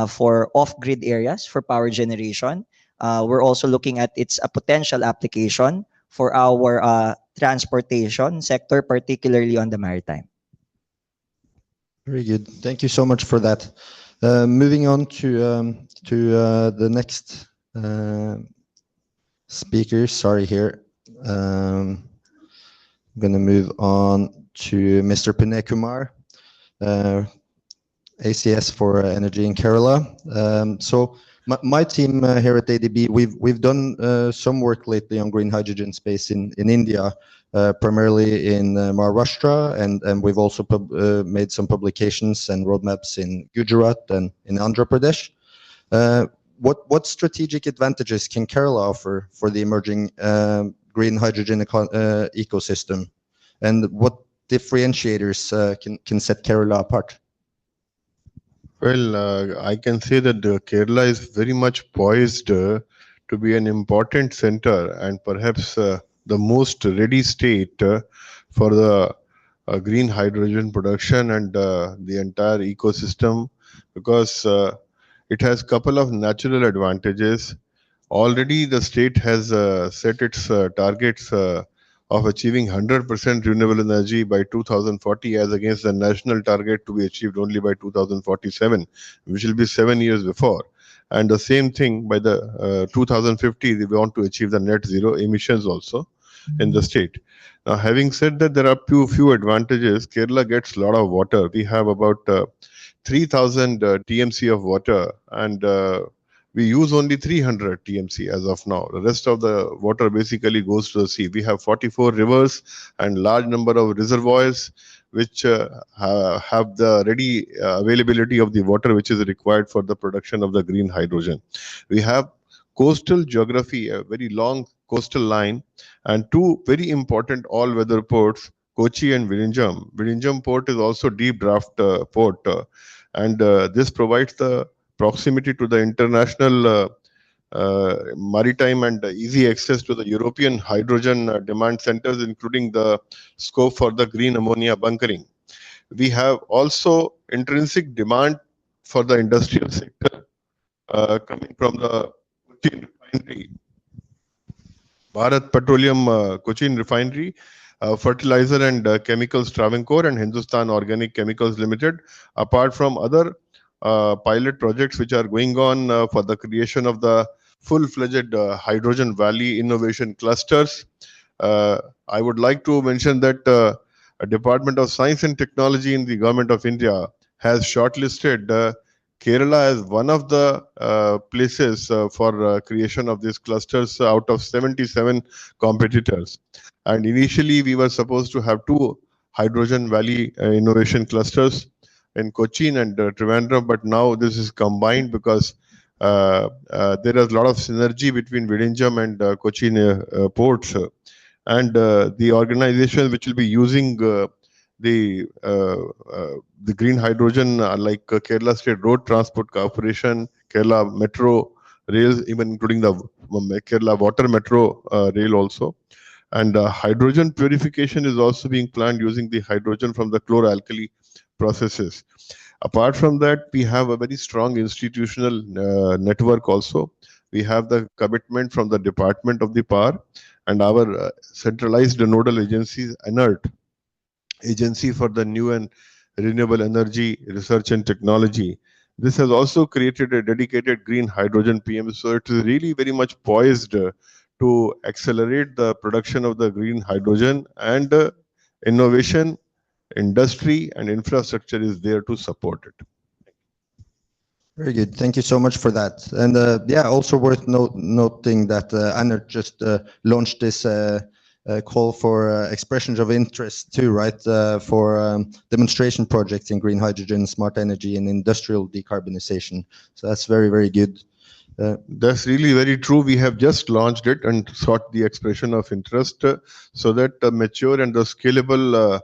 for off-grid areas for power generation. We're also looking at its potential application for our transportation sector, particularly on the maritime. Very good. Thank you so much for that. Moving on to the next speaker. Sorry here. I'm going to move on to Mr. Pinay Kumar, ACS for Energy in Kerala. So my team here at ADB, we've done some work lately on green hydrogen space in India, primarily in Maharashtra, and we've also made some publications and roadmaps in Gujarat and in Andhra Pradesh. What strategic advantages can Kerala offer for the emerging green hydrogen ecosystem, and what differentiators can set Kerala apart? Well, I can say that Kerala is very much poised to be an important center and perhaps the most ready state for the green hydrogen production and the entire ecosystem, because it has couple of natural advantages. Already the state has set its targets of achieving 100% renewable energy by 2040 as against the national target to be achieved only by 2047, which will be 7 years before. And the same thing by the 2050, we want to achieve the net zero emissions also in the state. Now, having said that, there are few advantages. Kerala gets a lot of water. We have about 3,000 TMC of water, and we use only 300 TMC as of now. The rest of the water basically goes to the sea. We have 44 rivers and large number of reservoirs which have the ready availability of the water which is required for the production of the green hydrogen. We have coastal geography, a very long coastal line, and 2 very important all-weather ports, Kochi and Vizhinjam. Vizhinjam port is also deep draft port, and this provides the proximity to the international maritime and easy access to the European hydrogen demand centers, including the scope for the green ammonia bunkering. We have also intrinsic demand for the industrial sector coming from the Cochin refinery, Bharat Petroleum Cochin refinery, fertilizer and chemicals Travancore, and Hindustan Organic Chemicals Limited, apart from other pilot projects which are going on for the creation of the full-fledged hydrogen valley innovation clusters. I would like to mention that a Department of Science and Technology in the Government of India has shortlisted Kerala as one of the places for creation of these clusters out of 77 competitors. And initially we were supposed to have 2 hydrogen valley innovation clusters in Cochin and Trivandrum, but now this is combined because there is a lot of synergy between Vizhinjam and Cochin ports, and the organizations which will be using the green hydrogen like Kerala State Road Transport Corporation, Kerala Metro Rail, even including the Kerala Water Metro Rail also. And hydrogen purification is also being planned using the hydrogen from the chloralkali processes. Apart from that, we have a very strong institutional network also. We have the commitment from the Department of the Power and our centralized nodal agencies, ANERT, Agency for the New and Renewable Energy Research and Technology. This has also created a dedicated green hydrogen PM, so it is really very much poised to accelerate the production of the green hydrogen, and innovation, industry and infrastructure is there to support it. Very good. Thank you so much for that. And yeah, also worth noting that ANERT just launched this call for expressions of interest too, right? For demonstration projects in green hydrogen, smart energy, and industrial decarbonization. So that's very, very good. That's really very true. We have just launched it and sought the expression of interest so that mature and the scalable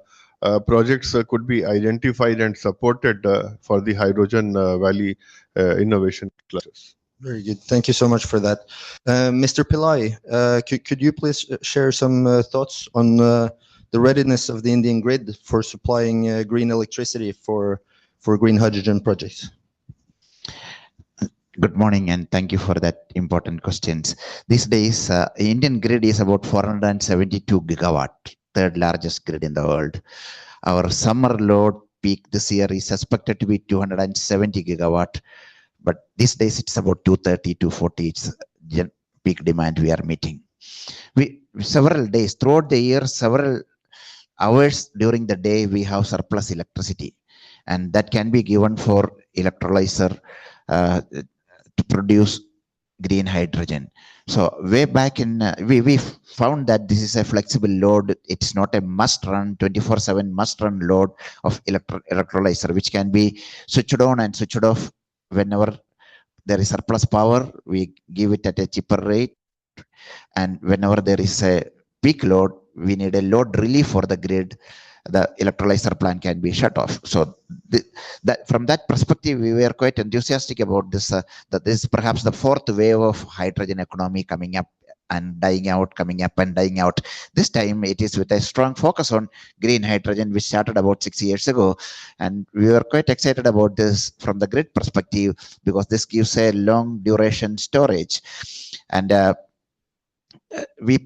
projects could be identified and supported for the Hydrogen Valley innovation clusters. Very good. Thank you so much for that. Mr. Pillai, could you please share some thoughts on the readiness of the Indian grid for supplying green electricity for green hydrogen projects? Good morning, and thank you for that important questions. These days, Indian grid is about 472 gigawatt, third largest grid in the world. Our summer load peak this year is expected to be 270 gigawatt, but these days it's about 230, 240. It's peak demand we are meeting. We several days throughout the year, several hours during the day, we have surplus electricity, and that can be given for electrolyzer to produce green hydrogen. So way back in, we found that this is a flexible load. It's not a must run 24/7 must run load of electrolyzer, which can be switched on and switched off whenever there is surplus power. We give it at a cheaper rate, and whenever there is a peak load, we need a load relief for the grid, the electrolyzer plant can be shut off. So that from that perspective, we were quite enthusiastic about this, that this is perhaps the fourth wave of hydrogen economy coming up and dying out, coming up and dying out. This time it is with a strong focus on green hydrogen, which started about 6 years ago. And we were quite excited about this from the grid perspective, because this gives a long duration storage. And we,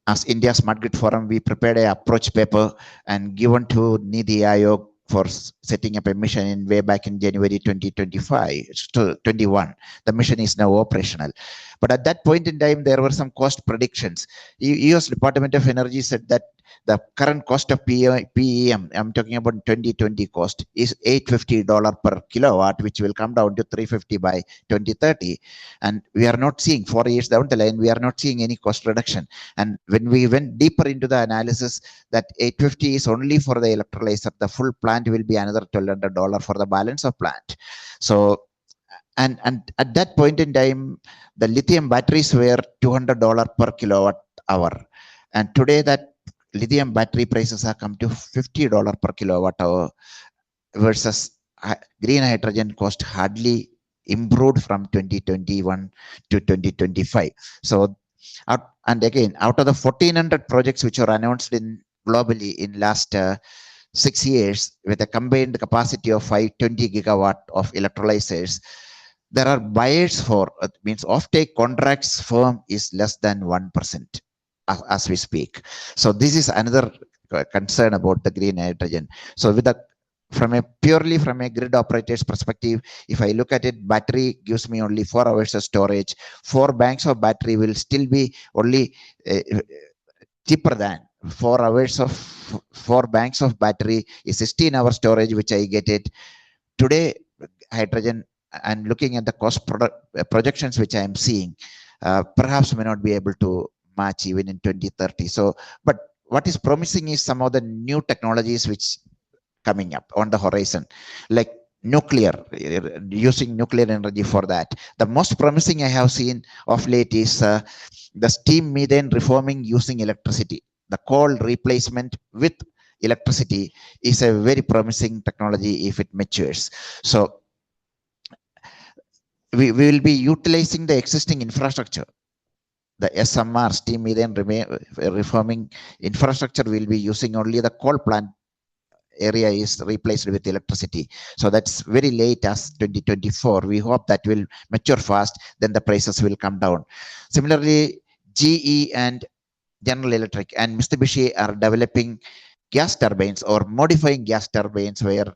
as India Smart Grid Forum, we prepared an approach paper and given to Niti Aayog for setting up a mission in way back in January 2025 to 21. The mission is now operational. But at that point in time, there were some cost predictions. US Department of Energy said that the current cost of PEM, I'm talking about 2020 cost, is $850 per kilowatt, which will come down to $350 by 2030. And we are not seeing, 4 years down the line, we are not seeing any cost reduction. And when we went deeper into the analysis, that $850 is only for the electrolyzer. The full plant will be another $1,200 for the balance of plant. So, and at that point in time, the lithium batteries were $200 per kilowatt hour. And today that lithium battery prices have come to $50 per kilowatt hour, versus green hydrogen cost hardly improved from 2021 to 2025. So, and again, out of the 1,400 projects which were announced in globally in last 6 years, with a combined capacity of 520 gigawatt of electrolyzers, there are buyers for, means offtake contracts firm is less than 1% as we speak. So this is another concern about the green hydrogen. So with the purely from a grid operator's perspective, if I look at it, battery gives me only 4 hours of storage. 4 banks of battery will still be only cheaper than 4 hours of 4 banks of battery is 16-hour storage, which I get it today. Hydrogen, and looking at the cost projections which I am seeing, perhaps may not be able to match even in 2030. So, but what is promising is some of the new technologies which coming up on the horizon, like nuclear, using nuclear energy for that. The most promising I have seen of late is the steam methane reforming using electricity. The coal replacement with electricity is a very promising technology if it matures. So we will be utilizing the existing infrastructure. The SMR, steam methane reforming infrastructure, will be using only the coal plant area is replaced with electricity. So that's very late as 2024. We hope that will mature fast, then the prices will come down. Similarly, GE and General Electric and Mitsubishi are developing gas turbines or modifying gas turbines where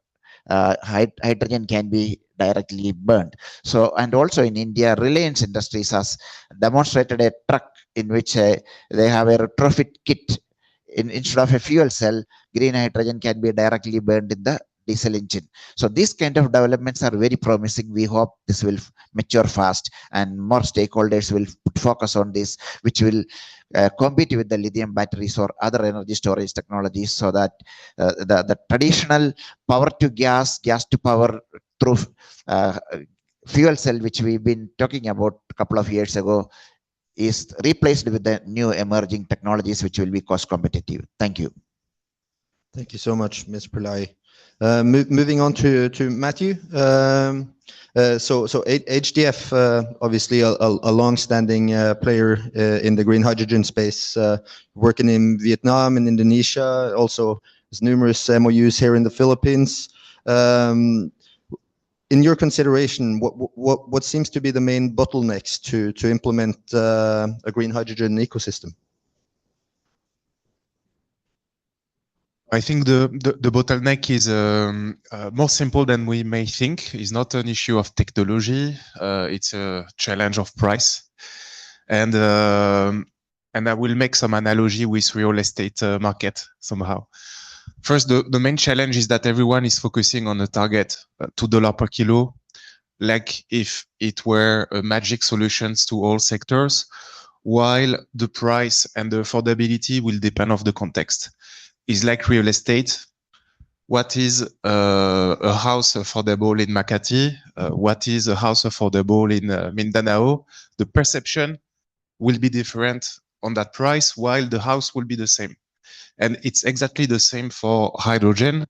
hydrogen can be directly burned. So, and also in India, Reliance Industries has demonstrated a truck in which they have a retrofit kit. Instead of a fuel cell, green hydrogen can be directly burned in the diesel engine. So these kind of developments are very promising. We hope this will mature fast and more stakeholders will focus on this, which will compete with the lithium batteries or other energy storage technologies, so that the traditional power to gas to power through fuel cell, which we've been talking about a couple of years ago, is replaced with the new emerging technologies which will be cost competitive. Thank you. Thank you so much, Ms. Pillai. Moving on to Matthew. So HDF, obviously a long-standing player in the green hydrogen space, working in Vietnam and Indonesia. Also, there's numerous MOUs here in the Philippines. In your consideration, what seems to be the main bottlenecks to implement a green hydrogen ecosystem? I think the bottleneck is more simple than we may think. It's not an issue of technology. It's a challenge of price. And I will make some analogy with real estate market somehow. First, the main challenge is that everyone is focusing on a target, $2 per kilo, like if it were a magic solutions to all sectors, while the price and the affordability will depend on the context. Is like real estate. What is a house affordable in Makati? What is a house affordable in Mindanao? The perception will be different on that price, while the house will be the same. And it's exactly the same for hydrogen.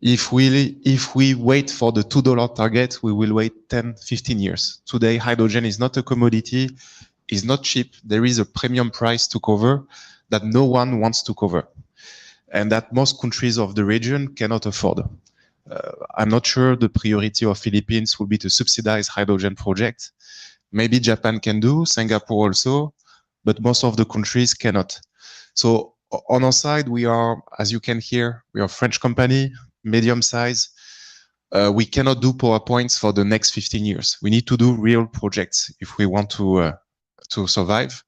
If we wait for the $2 target, we will wait 10, 15 years. Today, hydrogen is not a commodity, is not cheap. There is a premium price to cover that no one wants to cover, and that most countries of the region cannot afford. I'm not sure the priority of Philippines will be to subsidize hydrogen projects. Maybe Japan can do, Singapore also, but most of the countries cannot. So on our side, we are, as you can hear, we are a French company, medium size. We cannot do PowerPoints for the next 15 years. We need to do real projects if we want to survive.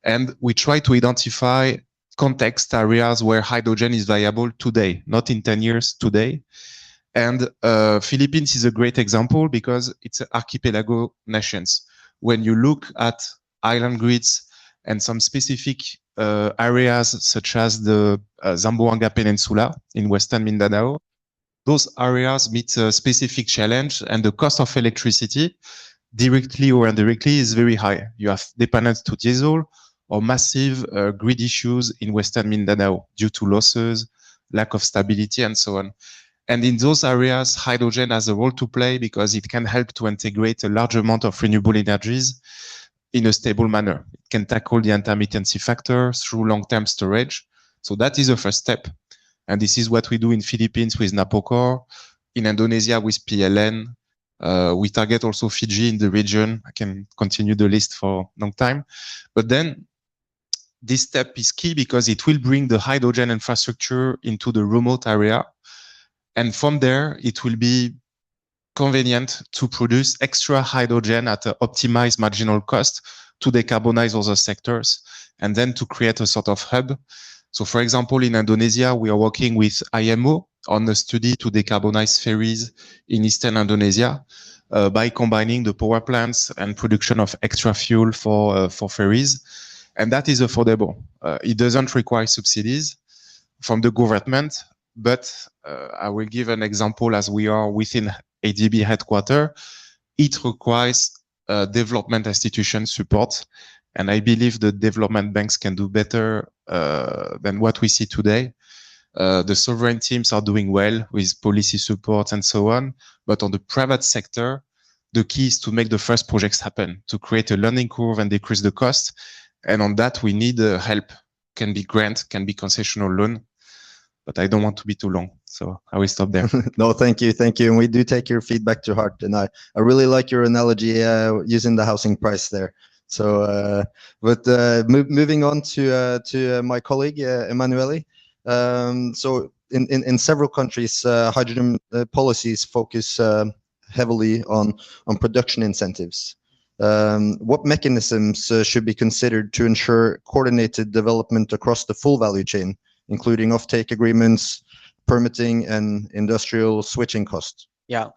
And we try to identify context areas where hydrogen is viable today, not in 10 years, today. And Philippines is a great example because it's an archipelago nations. When you look at island grids and some specific areas such as the Zamboanga Peninsula in Western Mindanao, those areas meet a specific challenge, and the cost of electricity, directly or indirectly, is very high. You have dependence to diesel or massive grid issues in Western Mindanao due to losses, lack of stability, and so on. And in those areas, hydrogen has a role to play because it can help to integrate a large amount of renewable energies in a stable manner. It can tackle the intermittency factor through long-term storage. So that is the first step. And this is what we do in Philippines with Napocor, in Indonesia with PLN. We target also Fiji in the region. I can continue the list for a long time. But then this step is key because it will bring the hydrogen infrastructure into the remote area. And from there, it will be convenient to produce extra hydrogen at an optimized marginal cost to decarbonize other sectors and then to create a sort of hub. So for example, in Indonesia, we are working with IMO on a study to decarbonize ferries in Eastern Indonesia by combining the power plants and production of extra fuel for ferries. And that is affordable. It doesn't require subsidies from the government, but I will give an example as we are within ADB headquarters. It requires development institution support. And I believe the development banks can do better than what we see today. The sovereign teams are doing well with policy support and so on. But on the private sector, the key is to make the first projects happen, to create a learning curve and decrease the cost. And on that, we need help. Can be grant, can be concessional loan. But I don't want to be too long, so I will stop there. No, thank you. And we do take your feedback to heart. And I really like your analogy using the housing price there. So, moving on to my colleague, Emanuele. So in several countries, hydrogen policies focus heavily on production incentives. What mechanisms should be considered to ensure coordinated development across the full value chain, including offtake agreements, permitting, and industrial switching costs? Yeah.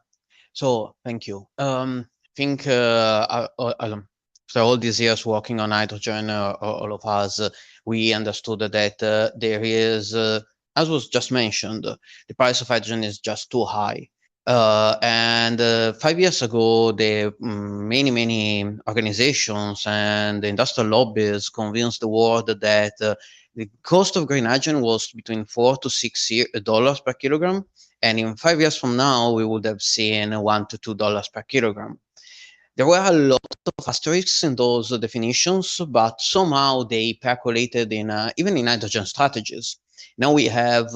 So thank you. I think after all these years working on hydrogen, all of us, we understood that there is, as was just mentioned, the price of hydrogen is just too high. And 5 years ago, many organizations and the industrial lobbies convinced the world that the cost of green hydrogen was between $4 to $6 per kilogram, and in 5 years from now, we would have seen $1 to $2 per kilogram. There were a lot of asterisks in those definitions, but somehow they percolated in even in hydrogen strategies. Now we have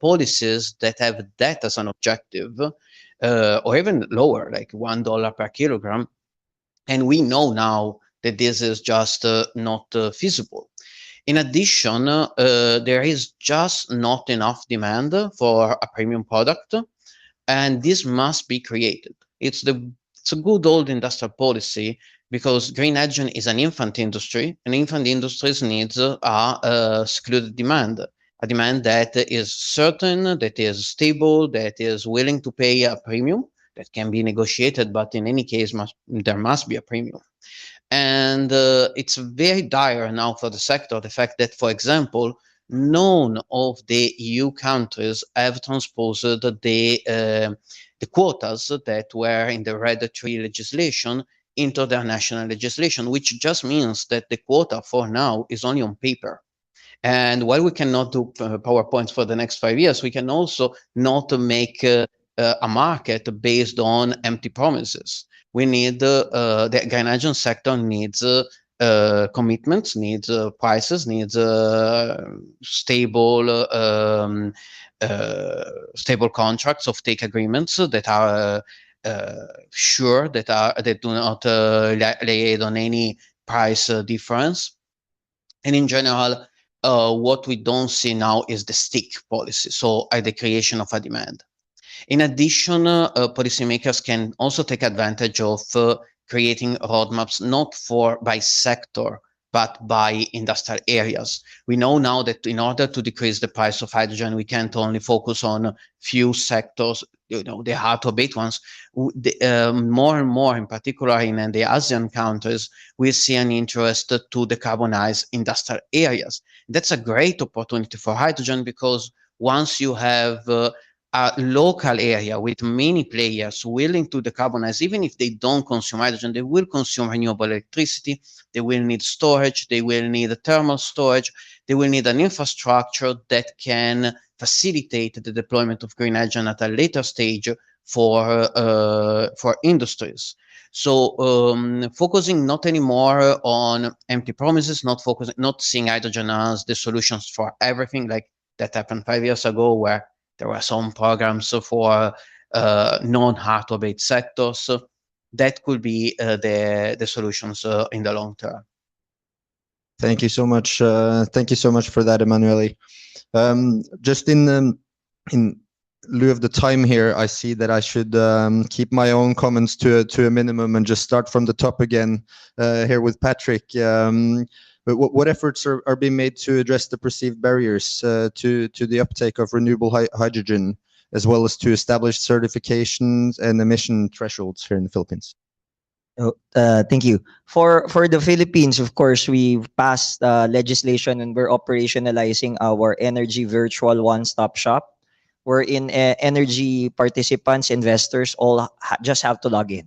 policies that have that as an objective, or even lower, like $1 per kilogram. And we know now that this is just not feasible. In addition, there is just not enough demand for a premium product, and this must be created. It's a good old industrial policy, because green hydrogen is an infant industry, and infant industries needs a secluded demand, a demand that is certain, that is stable, that is willing to pay a premium that can be negotiated, but in any case, there must be a premium. And it's very dire now for the sector, the fact that, for example, none of the EU countries have transposed the quotas that were in the RED III legislation into their national legislation, which just means that the quota for now is only on paper. And while we cannot do PowerPoints for the next 5 years, we can also not make a market based on empty promises. We need the green hydrogen sector needs commitments, needs prices, needs stable contracts of take agreements that are sure, that do not lay on any price difference. And in general, what we don't see now is the stick policy, so the creation of a demand. In addition, policymakers can also take advantage of creating roadmaps not by sector, but by industrial areas. We know now that in order to decrease the price of hydrogen, we can't only focus on few sectors, the hard to abate ones. More and more, in particular in the ASEAN countries, we see an interest to decarbonize industrial areas. That's a great opportunity for hydrogen, because once you have a local area with many players willing to decarbonize, even if they don't consume hydrogen, they will consume renewable electricity, they will need storage, they will need thermal storage, they will need an infrastructure that can facilitate the deployment of green hydrogen at a later stage for industries. So focusing not anymore on empty promises, not seeing hydrogen as the solutions for everything, like that happened 5 years ago, where there were some programs for non-hard to abate sectors. That could be the solutions in the long term. Thank you so much. Thank you so much for that, Emanuele. Just in lieu of the time here, I see that I should keep my own comments to a minimum and just start from the top again here with Patrick. But what efforts are being made to address the perceived barriers to the uptake of renewable hydrogen, as well as to establish certifications and emission thresholds here in the Philippines? Thank you. For the Philippines, of course, we've passed legislation and we're operationalizing our energy virtual one-stop shop, wherein energy participants, investors, all just have to log in.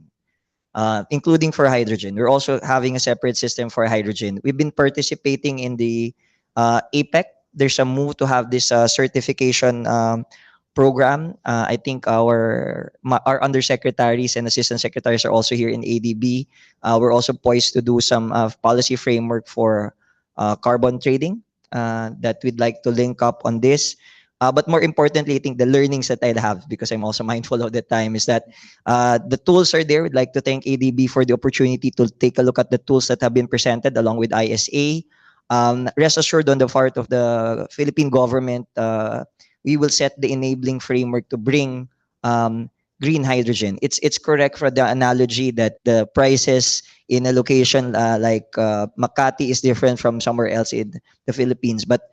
Including for hydrogen. We're also having a separate system for hydrogen. We've been participating in the APEC. There's a move to have this certification program. I think our undersecretaries and assistant secretaries are also here in ADB. We're also poised to do some policy framework for carbon trading that we'd like to link up on this. But more importantly, I think the learnings that I'd have, because I'm also mindful of the time, is that the tools are there. We'd like to thank ADB for the opportunity to take a look at the tools that have been presented along with ISA. Rest assured, on the part of the Philippine government, we will set the enabling framework to bring green hydrogen. It's correct for the analogy that the prices in a location like Makati is different from somewhere else in the Philippines. But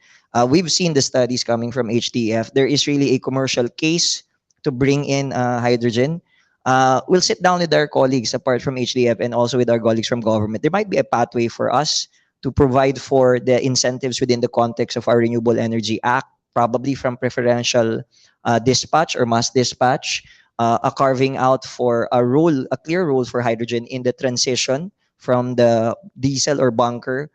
we've seen the studies coming from HDF. There is really a commercial case to bring in hydrogen. We'll sit down with our colleagues apart from HDF and also with our colleagues from government. There might be a pathway for us to provide for the incentives within the context of our Renewable Energy Act, probably from preferential dispatch or mass dispatch, a carving out for a clear role for hydrogen in the transition from the diesel or bunker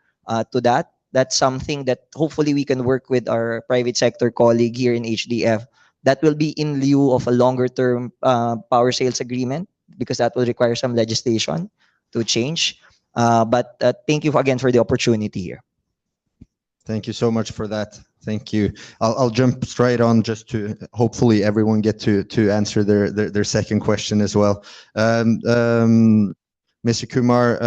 to that. That's something that hopefully we can work with our private sector colleague here in HDF. That will be in lieu of a longer term power sales agreement, because that will require some legislation to change. But thank you again for the opportunity here. Thank you so much for that. Thank you. I'll jump straight on just to hopefully everyone get to answer their second question as well. Mr. Kumar,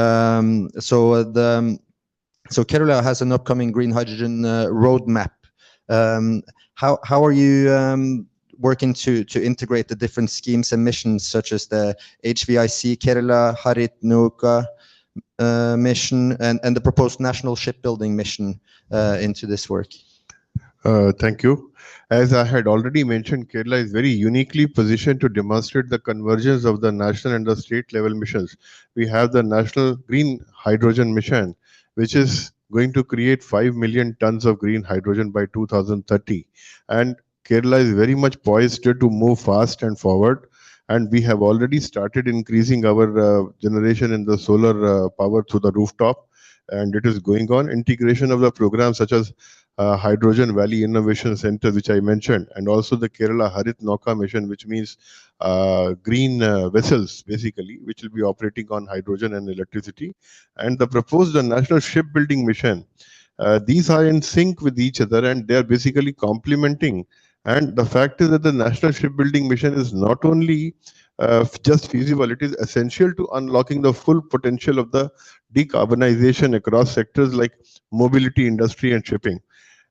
so Kerala has an upcoming green hydrogen roadmap. How are you working to integrate the different schemes and missions such as the HVIC Kerala Harit Nauka mission and the proposed national shipbuilding mission into this work? Thank you. As I had already mentioned, Kerala is very uniquely positioned to demonstrate the convergence of the national and the state level missions. We have the National Green Hydrogen Mission, which is going to create 5 million tons of green hydrogen by 2030. And Kerala is very much poised to move fast and forward. And we have already started increasing our generation in the solar power through the rooftop. And it is going on. Integration of the programs such as Hydrogen Valley Innovation Center, which I mentioned, and also the Kerala Harit Nauka mission, which means green vessels, basically, which will be operating on hydrogen and electricity, and the proposed national shipbuilding mission. These are in sync with each other, and they are basically complementing. And the fact is that the national shipbuilding mission is not only just feasible, it is essential to unlocking the full potential of the decarbonization across sectors like mobility, industry, and shipping.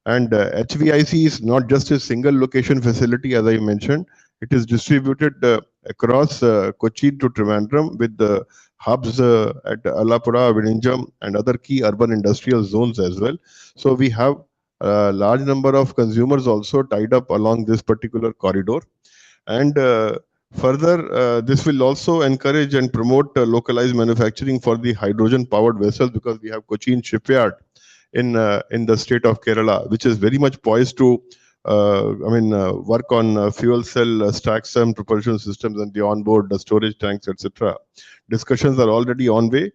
And HVIC is not just a single location facility, as I mentioned. It is distributed across Kochi to Trivandrum with the hubs at Alapura, Virinjam, and other key urban industrial zones as well. So we have a large number of consumers also tied up along this particular corridor. And further, this will also encourage and promote localized manufacturing for the hydrogen-powered vessels, because we have Cochin shipyard in the state of Kerala, which is very much poised to work on fuel cell stacks and propulsion systems and the onboard storage tanks, etc. Discussions are already on way.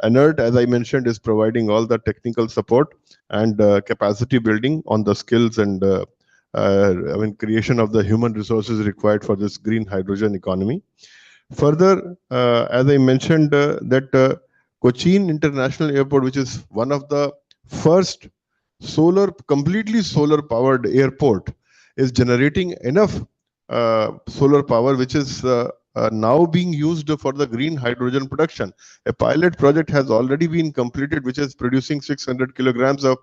Anert, as I mentioned, is providing all the technical support and capacity building on the skills and creation of the human resources required for this green hydrogen economy. Further, as I mentioned, that Cochin International Airport, which is one of the first completely solar powered airport, is generating enough solar power, which is now being used for the green hydrogen production. A pilot project has already been completed, which is producing 600 kilograms of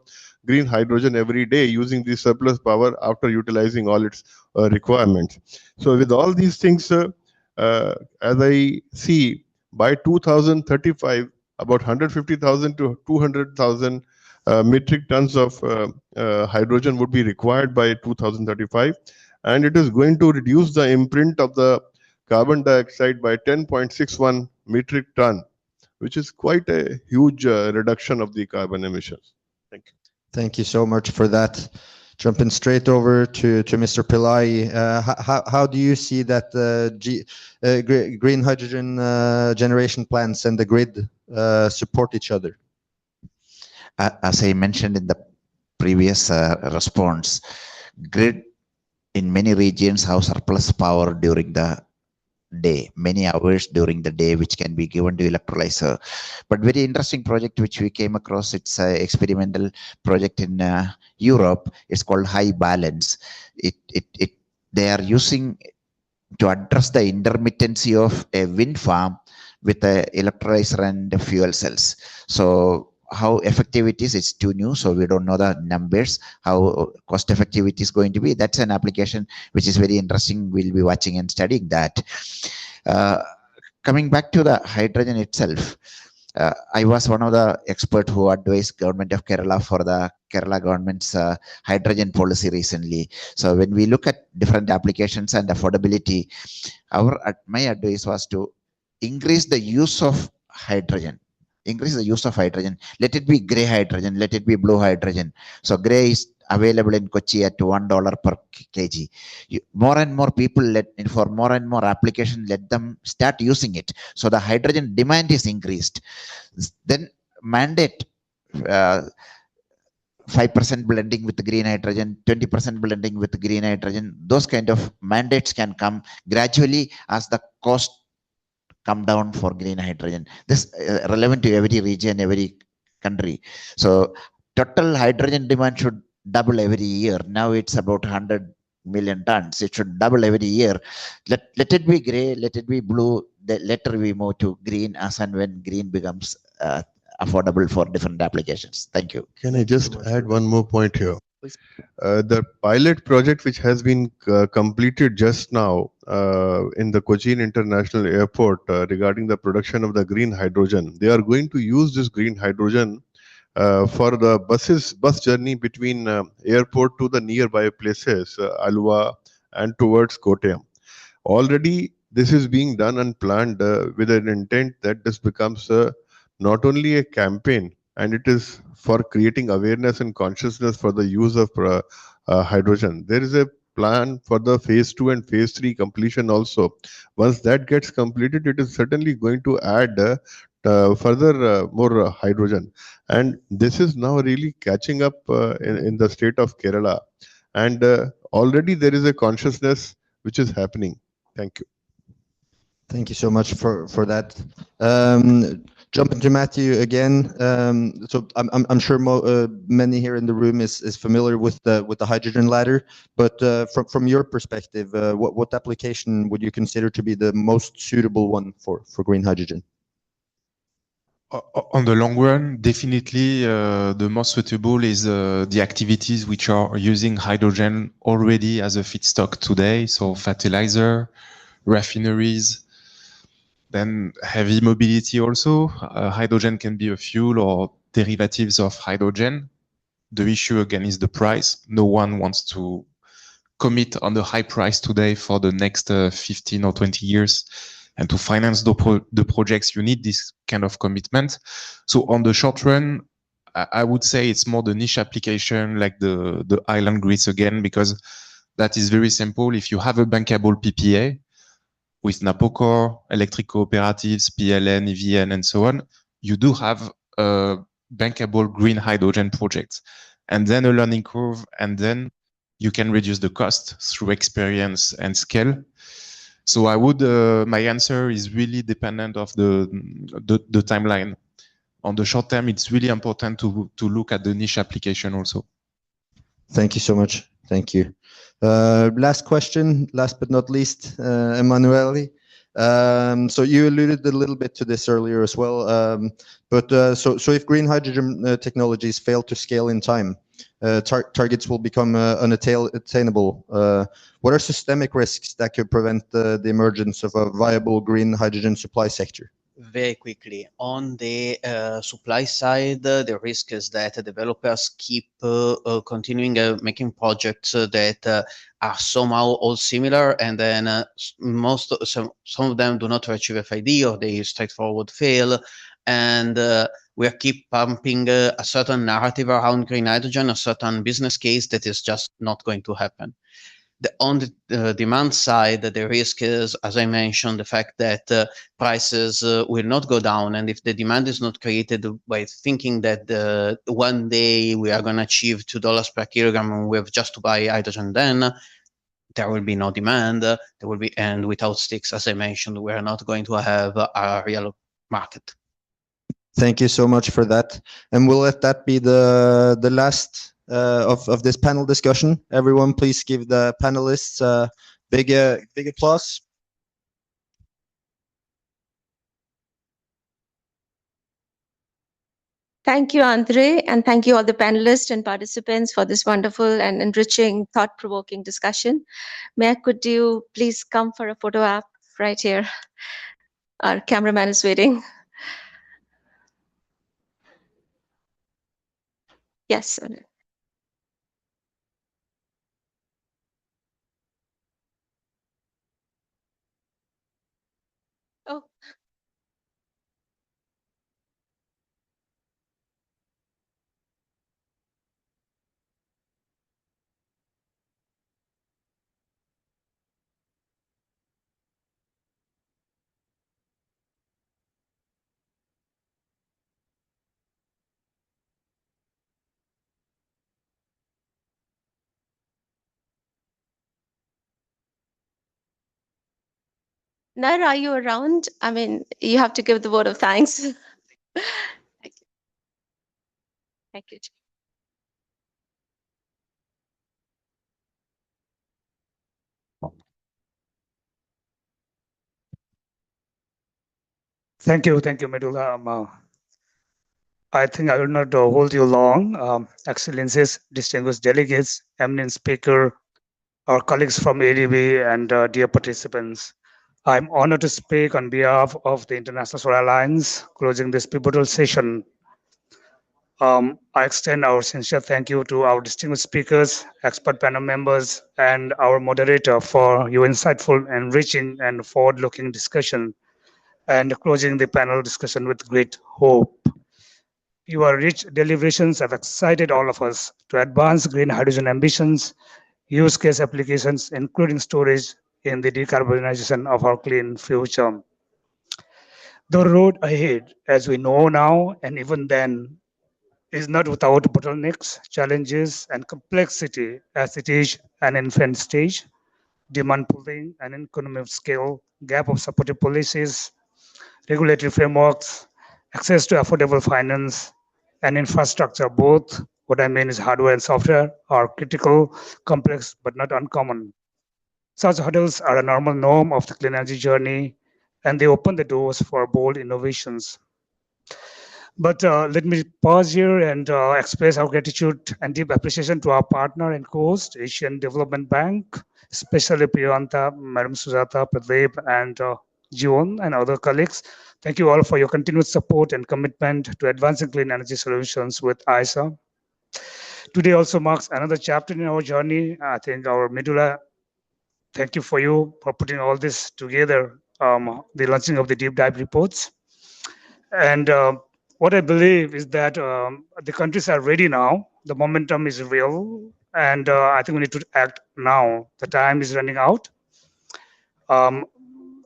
green hydrogen every day using the surplus power after utilizing all its requirements. So with all these things, as I see, by 2035, about 150,000 to 200,000 metric tons of hydrogen would be required by 2035, and it is going to reduce the imprint of the carbon dioxide by 10.61 metric ton, which is quite a huge reduction of the carbon emissions. Thank you. Thank you so much for that. Jumping straight over to Mr. Pillai, how do you see that green hydrogen generation plants and the grid support each other? As I mentioned in the previous response, grid in many regions have surplus power during the day, many hours during the day, which can be given to electrolyzer. But very interesting project which we came across, it's an experimental project in Europe. It's called High Balance. They are using to address the intermittency of a wind farm with a electrolyzer and fuel cells. So how effective it is, it's too new, so we don't know the numbers, how cost effective it is going to be. That's an application which is very interesting. We'll be watching and studying that. Coming back to the hydrogen itself, I was one of the experts who advised government of Kerala for the Kerala government's hydrogen policy recently. So when we look at different applications and affordability, my advice was to increase the use of hydrogen. Increase the use of hydrogen. Let it be gray hydrogen, let it be blue hydrogen. So gray is available in Kochi at $1 per kg. More and more people for more and more application, let them start using it. So the hydrogen demand is increased. Then mandate 5% blending with green hydrogen, 20% blending with green hydrogen. Those kind of mandates can come gradually as the cost come down for green hydrogen. This relevant to every region, every country. So total hydrogen demand should double every year. Now it's about 100 million tons. It should double every year. Let it be gray, let it be blue. Later we move to green as and when green becomes affordable for different applications. Thank you. Can I just add one more point here? The pilot project which has been completed just now in the Cochin International Airport regarding the production of the green hydrogen, they are going to use this green hydrogen for the bus journey between airport to the nearby places, Alwa and towards Kottayam. Already this is being done and planned with an intent that this becomes not only a campaign, and it is for creating awareness and consciousness for the use of hydrogen. There is a plan for the phase 2 and phase 3 completion also. Once that gets completed, it is certainly going to add further more hydrogen. And this is now really catching up in the state of Kerala. And already there is a consciousness which is happening. Thank you. Thank you so much for that. Jumping to Matthew again. So I'm sure many here in the room is familiar with the hydrogen ladder, but from your perspective, what application would you consider to be the most suitable one for green hydrogen? On the long run, definitely the most suitable is the activities which are using hydrogen already as a feedstock today. So fertilizer, refineries, then heavy mobility also. Hydrogen can be a fuel or derivatives of hydrogen. The issue again is the price. No one wants to commit on the high price today for the next 15 or 20 years. And to finance the projects, you need this kind of commitment. So on the short run, I would say it's more the niche application like the island grids again, because that is very simple. If you have a bankable PPA with Napocor, electric cooperatives, PLN, EVN, and so on, you do have bankable green hydrogen projects. And then a learning curve, and then you can reduce the cost through experience and scale. So I would, my answer is really dependent of the timeline. On the short term, it's really important to look at the niche application also. Thank you so much. Thank you. Last question, last but not least, Emanuele. So you alluded a little bit to this earlier as well. So if green hydrogen technologies fail to scale in time, targets will become unattainable. What are systemic risks that could prevent the emergence of a viable green hydrogen supply sector? Very quickly, on the supply side, the risk is that developers keep continuing making projects that are somehow all similar, and then some of them do not achieve FID, or they straightforward fail, and we keep pumping a certain narrative around green hydrogen, a certain business case that is just not going to happen. On the demand side, the risk is, as I mentioned, the fact that prices will not go down. And if the demand is not created by thinking that one day we are going to achieve $2 per kilogram and we have just to buy hydrogen, then there will be no demand. There will be, and without sticks, as I mentioned, we are not going to have a real market. Thank you so much for that. And we'll let that be the last of this panel discussion. Everyone, please give the panelists a big applause. Thank you, Andre, and thank you all the panelists and participants for this wonderful and enriching, thought-provoking discussion. Could you please come for a photo op right here? Our cameraman is waiting. Yes. Oh. Nar, are you around? I mean, you have to give the vote of thanks. Thank you. Thank you. Thank you, Medula. I think I will not hold you long. Excellencies, distinguished delegates, eminent speaker, our colleagues from ADB, and dear participants. I'm honored to speak on behalf of the International Solar Alliance, closing this pivotal session. I extend our sincere thank you to our distinguished speakers, expert panel members, and our moderator for your insightful, enriching, and forward-looking discussion, and closing the panel discussion with great hope. Your rich deliberations have excited all of us to advance green hydrogen ambitions, use case applications, including storage in the decarbonization of our clean future. The road ahead, as we know now and even then, is not without bottlenecks, challenges, and complexity as it is an infant stage, demand pulling, and economy of scale, gap of supportive policies, regulatory frameworks, access to affordable finance, and infrastructure. Both, what I mean is hardware and software, are critical, complex, but not uncommon. Such hurdles are a normal norm of the clean energy journey, and they open the doors for bold innovations. But let me pause here and express our gratitude and deep appreciation to our partner and co-host, Asian Development Bank, especially Priyanta, Madam Sujata, Pradeep, and Jiwon and other colleagues. Thank you all for your continued support and commitment to advancing clean energy solutions with ISA. Today also marks another chapter in our journey. I think our medulla, thank you for you for putting all this together, the launching of the deep dive reports. And what I believe is that the countries are ready now. The momentum is real. And I think we need to act now. The time is running out. Um,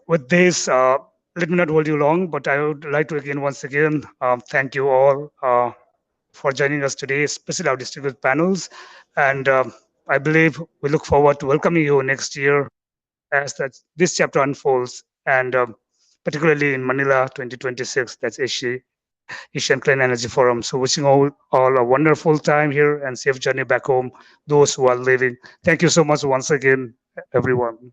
with this, let me not hold you long, but I would like to again, once again, thank you all for joining us today, especially our distinguished panels. And I believe we look forward to welcoming you next year as this chapter unfolds, and particularly in Manila 2026, that's Asian Clean Energy Forum. So wishing all a wonderful time here and safe journey back home, those who are living. Thank you so much once again, everyone.